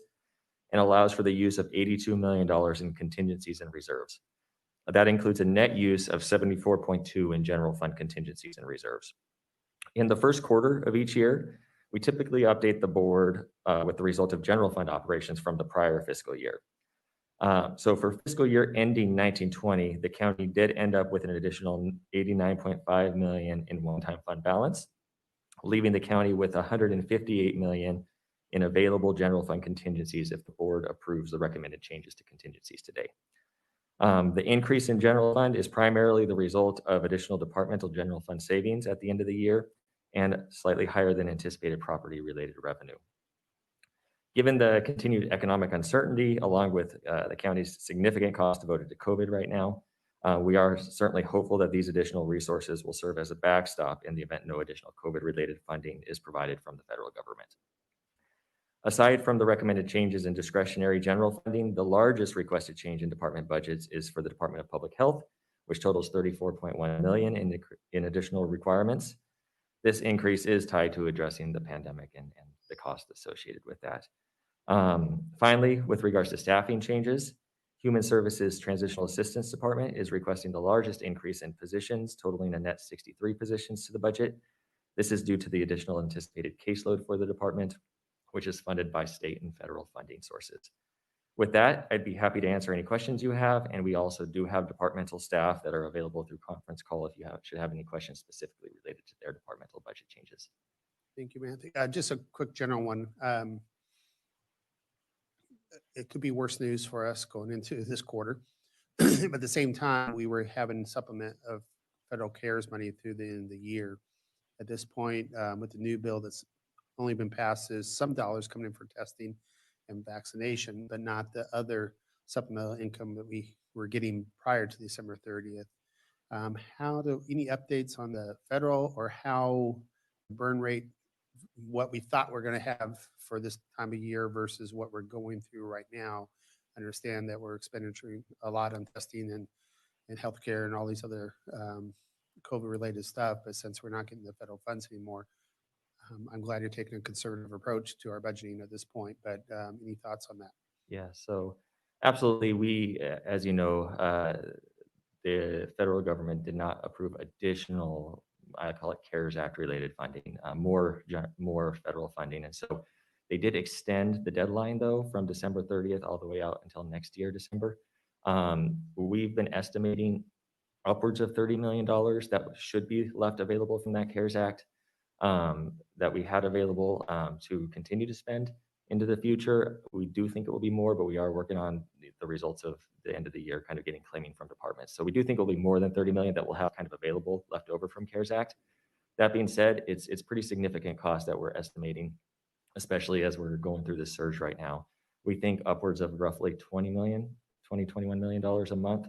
and allows for the use of $82 million in contingencies and reserves. That includes a net use of 74.2 in general fund contingencies and reserves. In the first quarter of each year, we typically update the board with the result of general fund operations from the prior fiscal year. So for fiscal year ending 1920, the county did end up with an additional 89.5 million in one-time fund balance, leaving the county with 158 million in available general fund contingencies if the board approves the recommended changes to contingencies today. The increase in general fund is primarily the result of additional departmental general fund savings at the end of the year and slightly higher than anticipated property related revenue. Given the continued economic uncertainty, along with the county's significant cost devoted to COVID right now, we are certainly hopeful that these additional resources will serve as a backstop in the event no additional COVID related funding is provided from the federal government. Aside from the recommended changes in discretionary general funding, the largest requested change in department budgets is for the Department of Public Health, which totals 34.1 million in additional requirements. This increase is tied to addressing the pandemic and the cost associated with that. Finally, with regards to staffing changes, Human Services Transitional Assistance Department is requesting the largest increase in positions, totaling a net 63 positions to the budget. This is due to the additional anticipated caseload for the department, which is funded by state and federal funding sources. With that, I'd be happy to answer any questions you have, and we also do have departmental staff that are available through conference call if you should have any questions specifically related to their departmental budget changes. Thank you, Matthew. Just a quick general one. It could be worse news for us going into this quarter, but at the same time, we were having supplement of federal CARES money through the end of the year. At this point, with the new bill that's only been passed, is some dollars coming in for testing and vaccination, but not the other supplemental income that we were getting prior to December 30th. Any updates on the federal or how burn rate, what we thought we're going to have for this time of year versus what we're going through right now? I understand that we're expending a lot on testing and healthcare and all these other COVID related stuff, but since we're not getting the federal funds anymore, I'm glad you're taking a conservative approach to our budgeting at this point, but any thoughts on that? Yeah, so absolutely. We, as you know, the federal government did not approve additional, I call it CARES Act related funding, more federal funding. And so they did extend the deadline though from December 30th all the way out until next year, December. We've been estimating upwards of $30 million that should be left available from that CARES Act that we had available to continue to spend into the future. We do think it will be more, but we are working on the results of the end of the year, kind of claiming from departments. So we do think it'll be more than 30 million that we'll have kind of available left over from CARES Act. That being said, it's pretty significant cost that we're estimating especially as we're going through this surge right now. We think upwards of roughly $21 million a month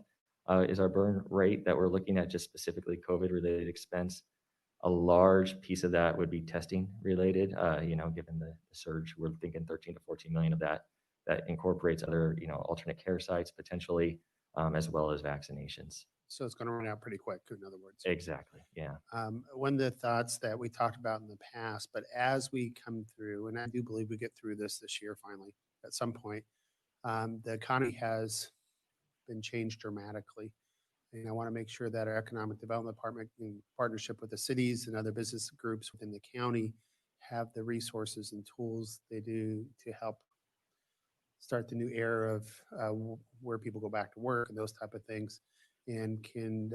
is our burn rate that we're looking at, just specifically COVID-related expense. A large piece of that would be testing related. Given the surge, we're thinking 13 to 14 million of that. That incorporates other, alternate care sites potentially, as well as vaccinations. So it's going to run out pretty quick, in other words. Exactly. Yeah. One of the thoughts that we talked about in the past, but as we come through, and I do believe we get through this year finally at some point, the economy has been changed dramatically. And I want to make sure that our economic development department, in partnership with the cities and other business groups within the county, have the resources and tools they do to help start the new era of where people go back to work and those type of things, and can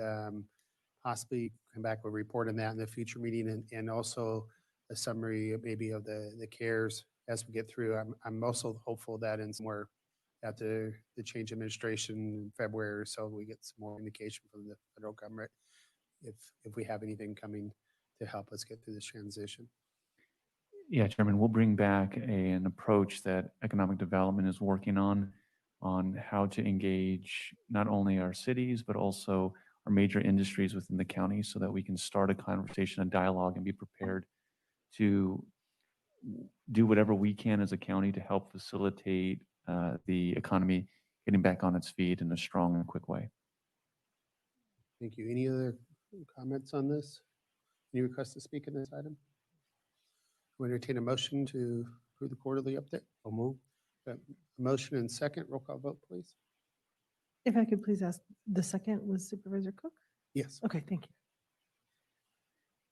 possibly come back with a report on that in the future meeting, and also a summary maybe of the CARES as we get through. I'm also hopeful that in somewhere after the change of administration in February or so, we get some more indication from the federal government if we have anything coming to help us get through this transition. Yeah, Chairman, we'll bring back an approach that economic development is working on how to engage not only our cities, but also our major industries within the county, so that we can start a conversation, a dialogue, and be prepared to do whatever we can as a county to help facilitate the economy getting back on its feet in a strong and quick way. Thank you. Any other comments on this? Any requests to speak in this item? We entertain a motion to approve the quarterly update. I'll move. A motion and second. Roll call vote, please. If I could please ask, the second was Supervisor Cook? Yes. Okay, thank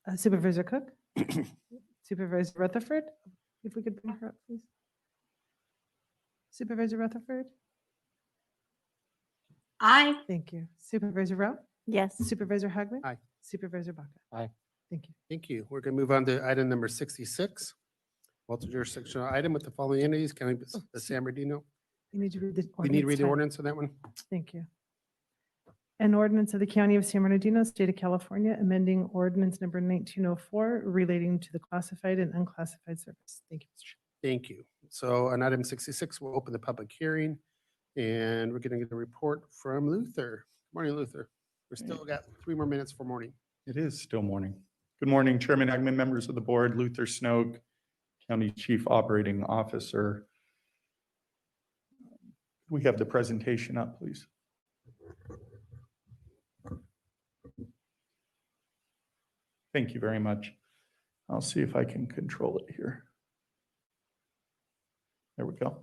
you. Supervisor Cook? Supervisor Rutherford? If we could bring her up, please. Supervisor Rutherford? Aye. Thank you. Supervisor Rao? Yes. Supervisor Hagman? Aye. Supervisor Baca? Aye. Thank you. Thank you. We're going to move on to item number 66. Multi-jurisdictional item with the following entities, County of San Bernardino. You need to read the We need to read the title. ordinance on that one. Thank you. An ordinance of the County of San Bernardino, State of California, amending ordinance number 1904 relating to the classified and unclassified service. Thank you, Mr. Chair. Thank you. So on item 66, we'll open the public hearing, and we're going to get a report from Luther. Good morning, Luther. We're still got 3 more minutes for morning. It is still morning. Good morning, Chairman Hagman, members of the board, Luther Snoke, County Chief Operating Officer. We have the presentation up, please. Thank you very much. I'll see if I can control it here. There we go.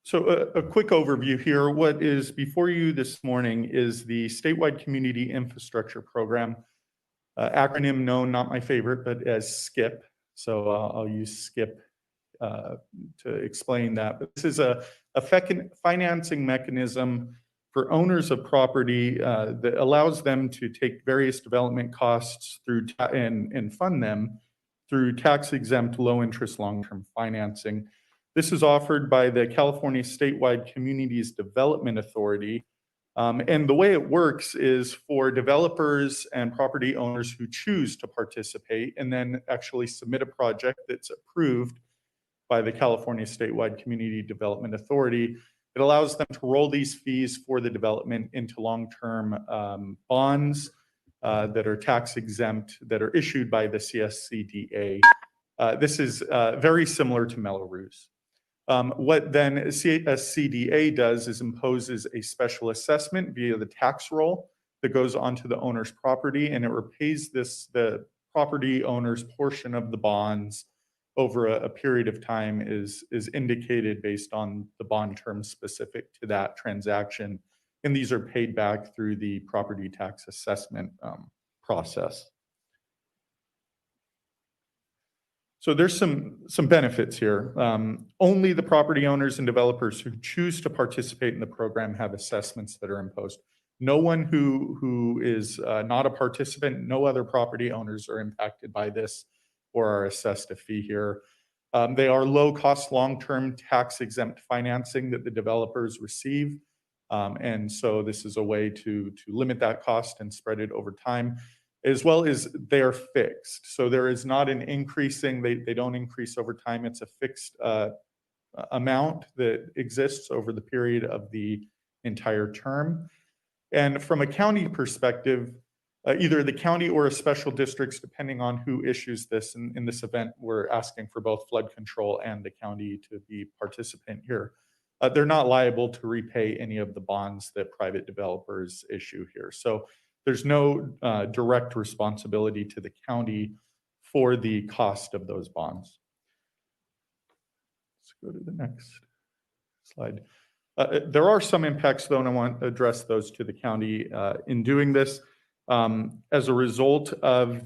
So a quick overview here. What is before you this morning is the Statewide Community Infrastructure Program, acronym known, not my favorite, but as SKIP. So I'll use SKIP to explain that. But this is a financing mechanism for owners of property that allows them to take various development costs through and fund them through tax-exempt, low-interest, long-term financing. This is offered by the California Statewide Communities Development Authority. And the way it works is for developers and property owners who choose to participate and then actually submit a project that's approved by the California Statewide Community Development Authority. It allows them to roll these fees for the development into long-term bonds that are tax exempt, that are issued by the CSCDA. This is very similar to Melrose. What then CSCDA does is imposes a special assessment via the tax roll that goes onto the owner's property, and it repays the property owner's portion of the bonds over a period of time is indicated based on the bond terms specific to that transaction. And these are paid back through the property tax assessment process. So there's some benefits here. Only the property owners and developers who choose to participate in the program have assessments that are imposed. No one who is not a participant, no other property owners are impacted by this or are assessed a fee here. They are low-cost, long-term tax-exempt financing that the developers receive. And so this is a way to limit that cost and spread it over time. as well as they're fixed. So there is not an increasing, they don't increase over time. It's a fixed amount that exists over the period of the entire term. And from a county perspective, either the county or a special districts, depending on who issues this. In this event, we're asking for both flood control and the county to be participant here. They're not liable to repay any of the bonds that private developers issue here. So there's no direct responsibility to the county for the cost of those bonds. Let's go to the next slide. There are some impacts, though, and I want to address those to the county in doing this. As a result of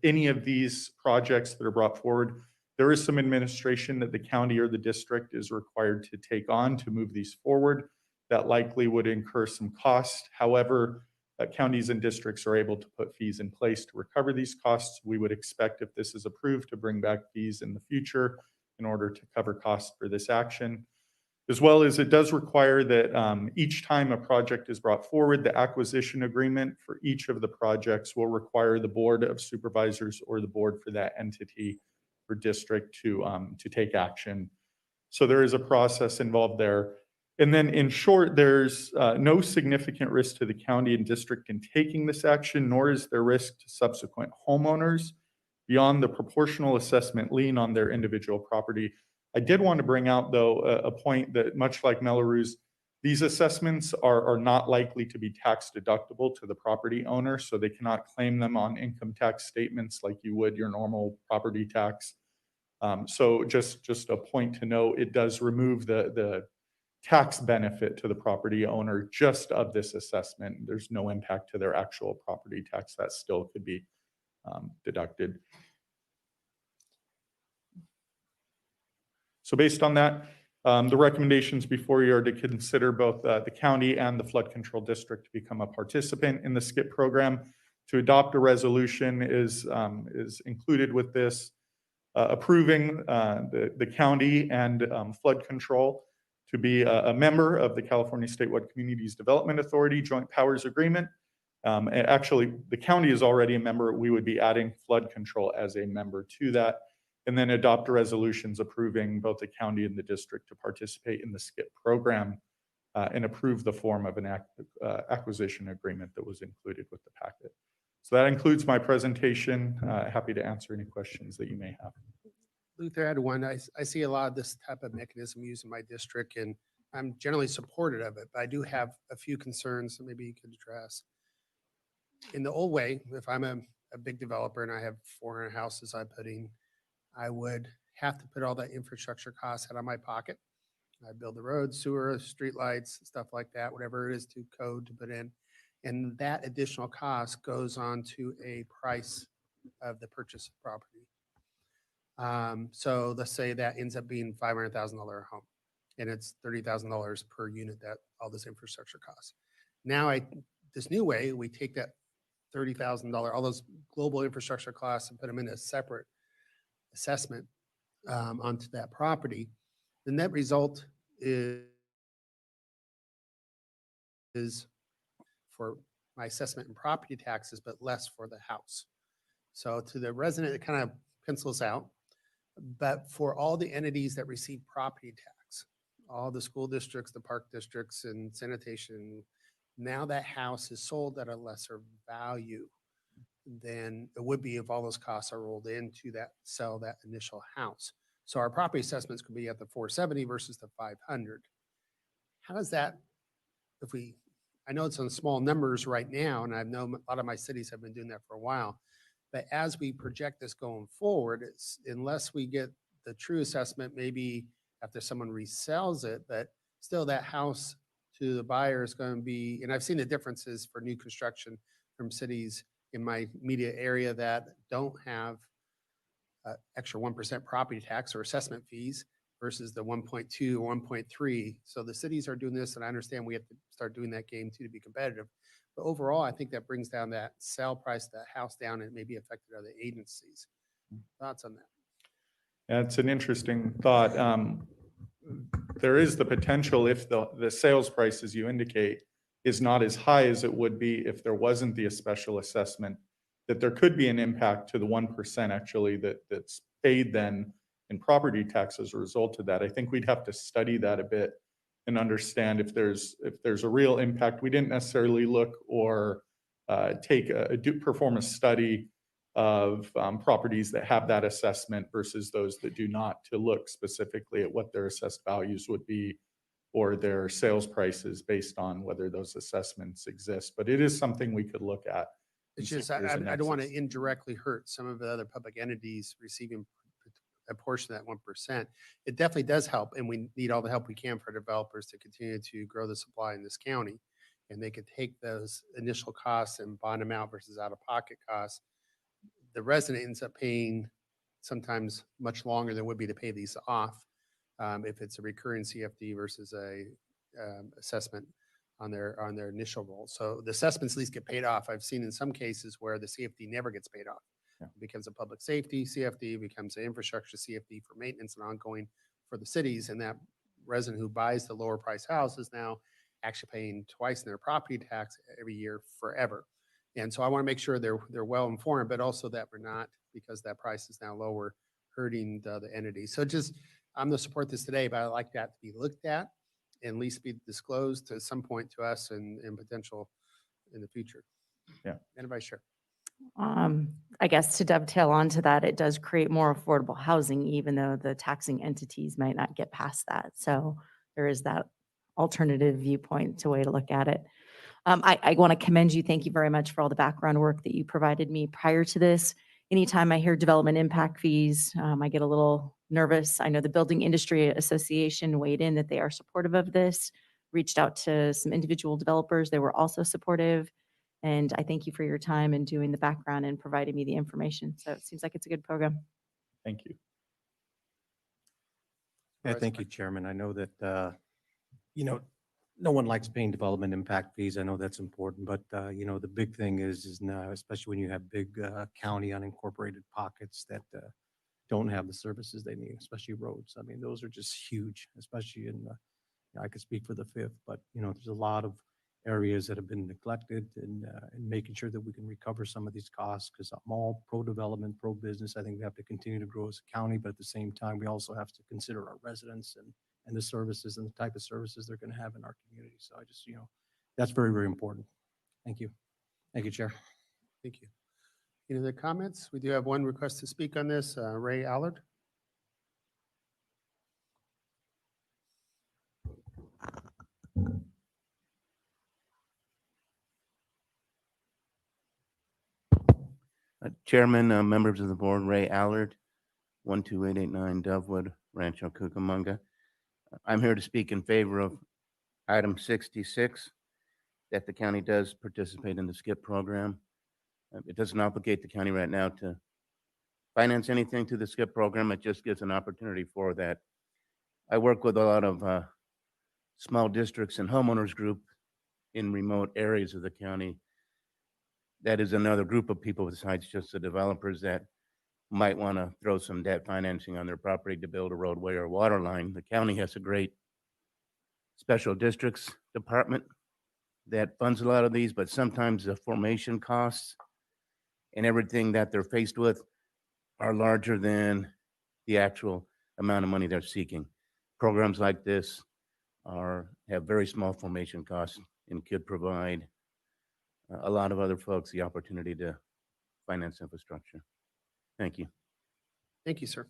any of these projects that are brought forward, there is some administration that the county or the district is required to take on to move these forward. That likely would incur some cost. However, counties and districts are able to put fees in place to recover these costs. We would expect, if this is approved, to bring back fees in the future in order to cover costs for this action. As well as it does require that each time a project is brought forward, the acquisition agreement for each of the projects will require the Board of Supervisors or the board for that entity or district to take action. So there is a process involved there. And then in short, there's no significant risk to the county and district in taking this action, nor is there risk to subsequent homeowners beyond the proportional assessment lien on their individual property. I did want to bring out, though, a point that, much like Melrose, these assessments are not likely to be tax deductible to the property owner, so they cannot claim them on income tax statements like you would your normal property tax. So just a point to note, it does remove the tax benefit to the property owner just of this assessment. There's no impact to their actual property tax. That still could be deducted. So based on that, the recommendations before you are to consider both the county and the flood control district to become a participant in the SCIP program. To adopt a resolution is included with this, approving the county and flood control to be a member of the California Statewide Communities Development Authority Joint Powers Agreement. And actually, the county is already a member. We would be adding flood control as a member to that. And then adopt resolutions approving both the county and the district to participate in the SCIP program and approve the form of an acquisition agreement that was included with the packet. So that includes my presentation. Happy to answer any questions that you may have. Luther, I had one. I see a lot of this type of mechanism used in my district, and I'm generally supportive of it, but I do have a few concerns that maybe you could address. In the old way, if I'm a big developer and I have 400 houses I'm putting, I would have to put all that infrastructure costs out of my pocket. I build the roads, sewer, street lights, stuff like that, whatever it is to code to put in. And that additional cost goes on to a price of the purchase of property. So let's say that ends up being $500,000 home and it's $30,000 per unit that all this infrastructure costs. Now this new way, we take that $30,000, all those global infrastructure costs and put them in a separate assessment onto that property. The net result is for my assessment and property taxes, but less for the house. So to the resident, it kind of pencils out. But for all the entities that receive property tax, all the school districts, the park districts, and sanitation, now that house is sold at a lesser value than it would be if all those costs are rolled into that initial house. So our property assessments could be at the 470 versus the 500. How does that, I know it's on small numbers right now, and I know a lot of my cities have been doing that for a while, but as we project this going forward, unless we get the true assessment, maybe after someone resells it, but still that house to the buyer is going to be, and I've seen the differences for new construction from cities in my immediate area that don't have extra 1% property tax or assessment fees versus the 1.2 or 1.3. So the cities are doing this, and I understand we have to start doing that game too to be competitive. But overall, I think that brings down that sale price of that house down, and maybe affected other agencies. Thoughts on that? That's an interesting thought. There is the potential, if the sales price, as you indicate, is not as high as it would be if there wasn't the special assessment, that there could be an impact to the 1% actually that's paid then in property tax as a result of that. I think we'd have to study that a bit and understand if there's a real impact. We didn't necessarily look or perform a study of properties that have that assessment versus those that do not, to look specifically at what their assessed values would be or their sales prices based on whether those assessments exist. But it is something we could look at. It's and see just, if there's a I don't want to nexus. indirectly hurt some of the other public entities receiving a portion of that 1%. It definitely does help, and we need all the help we can for developers to continue to grow the supply in this county. And they could take those initial costs and bond them out versus out-of-pocket costs. The resident ends up paying sometimes much longer than would be to pay these off if it's a recurring CFD versus a assessment on their initial roll. So the assessments at least get paid off. I've seen in some cases where the CFD never gets paid off. Yeah. It becomes a public safety CFD, becomes an infrastructure CFD for maintenance and ongoing for the cities. And that resident who buys the lower price house is now actually paying twice in their property tax every year forever. And so I want to make sure they're well informed, but also that we're not, because that price is now lower, hurting the entity. So just, I'm going to support this today, but I'd like that to be looked at and at least be disclosed at some point to us and potential in the future. Yeah. And Vice Chair. I guess to dovetail onto that, it does create more affordable housing, even though the taxing entities might not get past that. So there is that alternative viewpoint to way to look at it. I want to commend you. Thank you very much for all the background work that you provided me prior to this. Anytime I hear development impact fees, I get a little nervous. I know the Building Industry Association weighed in that they are supportive of this, reached out to some individual developers. They were also supportive. And I thank you for your time and doing the background and providing me the information. So it seems like it's a good program. Thank you. Yeah, thank you, Chairman. I know that, no one likes paying development impact fees. I know that's important, but, the big thing is now, especially when you have big county unincorporated pockets that don't have the services they need, especially roads. I mean, those are just huge, especially I could speak for the fifth, but, there's a lot of areas that have been neglected and making sure that we can recover some of these costs, because I'm all pro-development, pro-business. I think we have to continue to grow as a county, but at the same time, we also have to consider our residents and the services and the type of services they're going to have in our community. So I just, that's very, very important. Thank you. Thank you, Chair. Thank you. Any other comments? We do have one request to speak on this. Ray Allard. Chairman, members of the board, Ray Allard, 12889 Dovewood, Rancho Cucamonga. I'm here to speak in favor of item 66, that the county does participate in the SCIP program. It doesn't obligate the county right now to finance anything through the SCIP program. It just gives an opportunity for that. I work with a lot of small districts and homeowners group in remote areas of the county. That is another group of people besides just the developers that might want to throw some debt financing on their property to build a roadway or water line. The county has a great special districts department that funds a lot of these, but sometimes the formation costs and everything that they're faced with are larger than the actual amount of money they're seeking. Programs like this have very small formation costs and could provide a lot of other folks the opportunity to finance infrastructure. Thank you. Thank you, sir.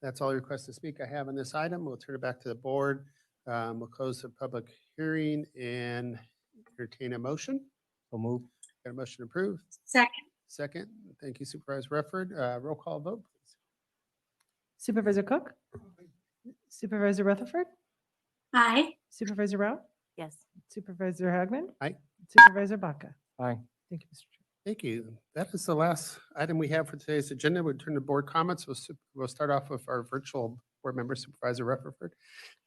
That's all the requests to speak I have on this item. We'll turn it back to the board. We'll close the public hearing and entertain a motion. So move. Got a motion approved. Second. Second. Thank you, Supervisor Rufford. Roll call vote, please. Supervisor Cook? Supervisor Rutherford? Aye. Supervisor Rao? Yes. Supervisor Hagman? Aye. Supervisor Baca? Aye. Thank you, Mr. Chair. Thank you. That is the last item we have for today's agenda. We'll turn to board comments. We'll start off with our virtual board member, Supervisor Rutherford.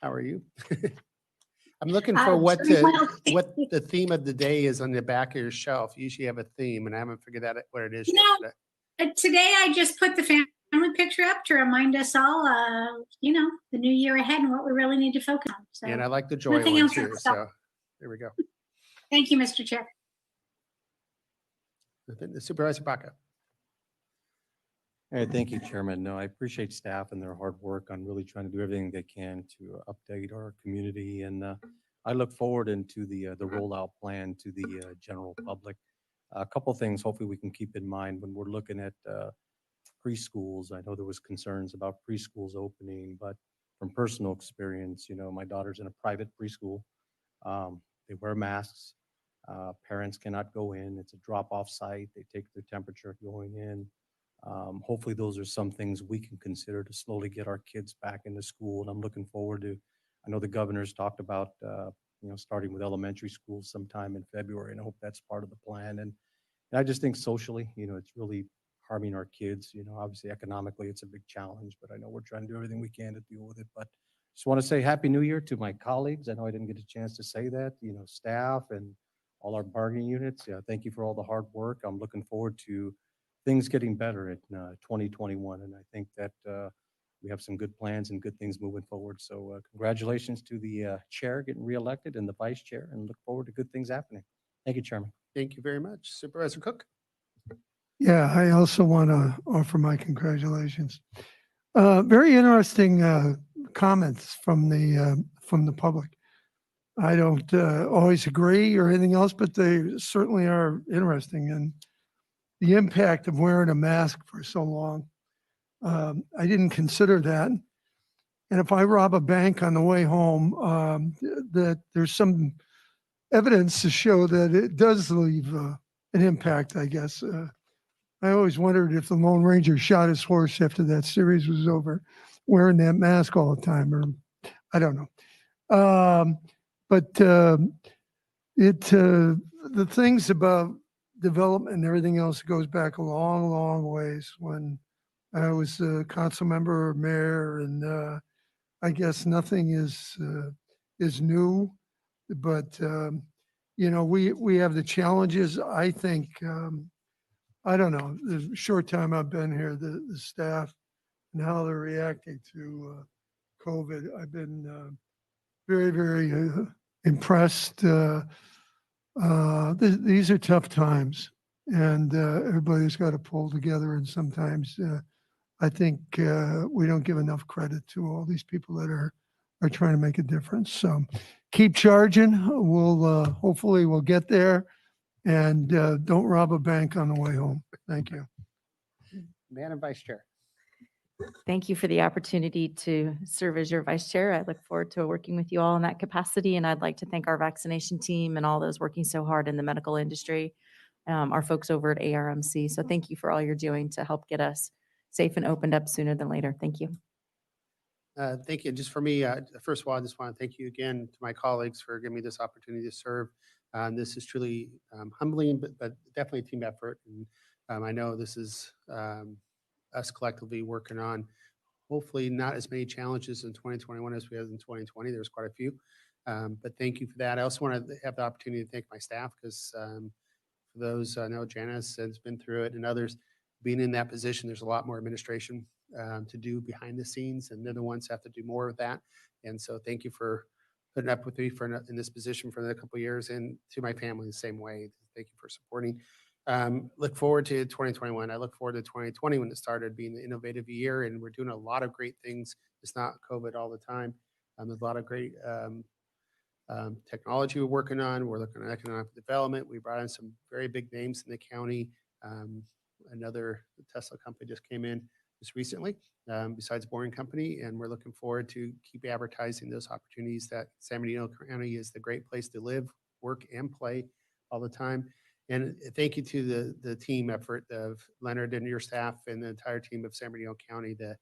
How are you? I'm looking for what the theme of the day is on the back of your shelf. You usually have a theme, and I haven't figured out what it is yet. Today I just put the family picture up to remind us all, the new year ahead and what we really need to focus on. So And I like the joy nothing one else too. else. So there we go. Thank you, Mr. Chair. Supervisor Baca. Hey, thank you, Chairman. No, I appreciate staff and their hard work on really trying to do everything they can to update our community. And I look forward into the rollout plan to the general public. A couple things hopefully we can keep in mind when we're looking at preschools. I know there was concerns about preschools opening, but from personal experience, my daughter's in a private preschool. They wear masks. Parents cannot go in. It's a drop-off site. They take their temperature going in. Hopefully those are some things we can consider to slowly get our kids back into school. And I'm looking forward to, I know the governor's talked about, starting with elementary schools sometime in February, and I hope that's part of the plan. And I just think socially, it's really harming our kids. Obviously economically it's a big challenge, but I know we're trying to do everything we can to deal with it. But just want to say Happy New Year to my colleagues. I know I didn't get a chance to say that, staff and all our bargaining units. Yeah, thank you for all the hard work. I'm looking forward to things getting better in 2021. And I think that we have some good plans and good things moving forward. So congratulations to the chair getting reelected and the vice chair, and look forward to good things happening. Thank you, Chairman. Thank you very much. Supervisor Cook. Yeah, I also want to offer my congratulations. Very interesting comments from the public. I don't always agree or anything else, but they certainly are interesting. And the impact of wearing a mask for so long, I didn't consider that. And if I rob a bank on the way home, that there's some evidence to show that it does leave an impact, I guess. I always wondered if the Lone Ranger shot his horse after that series was over, wearing that mask all the time, or I don't know. But the things about development and everything else goes back a long, long ways. When I was a council member or mayor, and I guess nothing is new, but we have the challenges. I think I don't know, the short time I've been here, the staff and how they're reacting to COVID. I've been very, very impressed. These are tough times, and everybody's got to pull together. And sometimes I think we don't give enough credit to all these people that are trying to make a difference. So keep charging. We'll hopefully we'll get there, and don't rob a bank on the way home. Thank you. Madam Vice Chair. Thank you for the opportunity to serve as your vice chair. I look forward to working with you all in that capacity. And I'd like to thank our vaccination team and all those working so hard in the medical industry, our folks over at ARMC. So thank you for all you're doing to help get us safe and opened up sooner than later. Thank you. Thank you. Just for me, first of all, I just want to thank you again to my colleagues for giving me this opportunity to serve. This is truly humbling, but definitely a team effort. And I know this is us collectively working on hopefully not as many challenges in 2021 as we had in 2020. There's quite a few, but thank you for that. I also want to have the opportunity to thank my staff, because for those, I know Janice has been through it, and others being in that position, there's a lot more administration to do behind the scenes, and they're the ones who have to do more of that. And so thank you for putting up with me in this position for another couple of years, and to my family the same way. Thank you for supporting. Look forward to 2021. I look forward to 2020 when it started being an innovative year, and we're doing a lot of great things. It's not COVID all the time. There's a lot of great technology we're working on. We're looking at economic development. We brought in some very big names in the county. Another Tesla company just came in just recently, besides Boring Company, and we're looking forward to keep advertising those opportunities that San Bernardino County is the great place to live, work, and play all the time. And thank you to the team effort of Leonard and your staff and the entire team of San Bernardino County to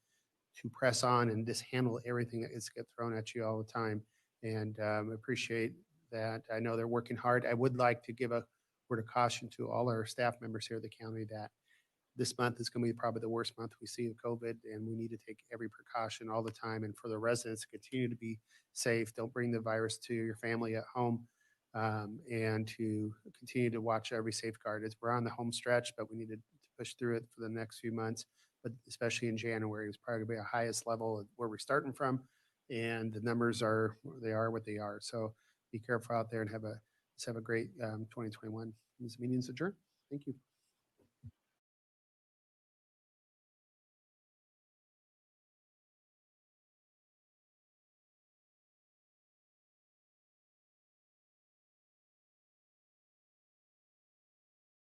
press on and just handle everything that gets thrown at you all the time. And appreciate that. I know they're working hard. I would like to give a word of caution to all our staff members here at the county that this month is going to be probably the worst month we see of COVID, and we need to take every precaution all the time. And for the residents to continue to be safe, don't bring the virus to your family at home. And to continue to watch every safeguard. We're on the home stretch, but we need to push through it for the next few months, but especially in January, it's probably going to be the highest level of where we're starting from, and the numbers are what they are. So be careful out there, and have a great 2021. This meeting is adjourned. Thank you.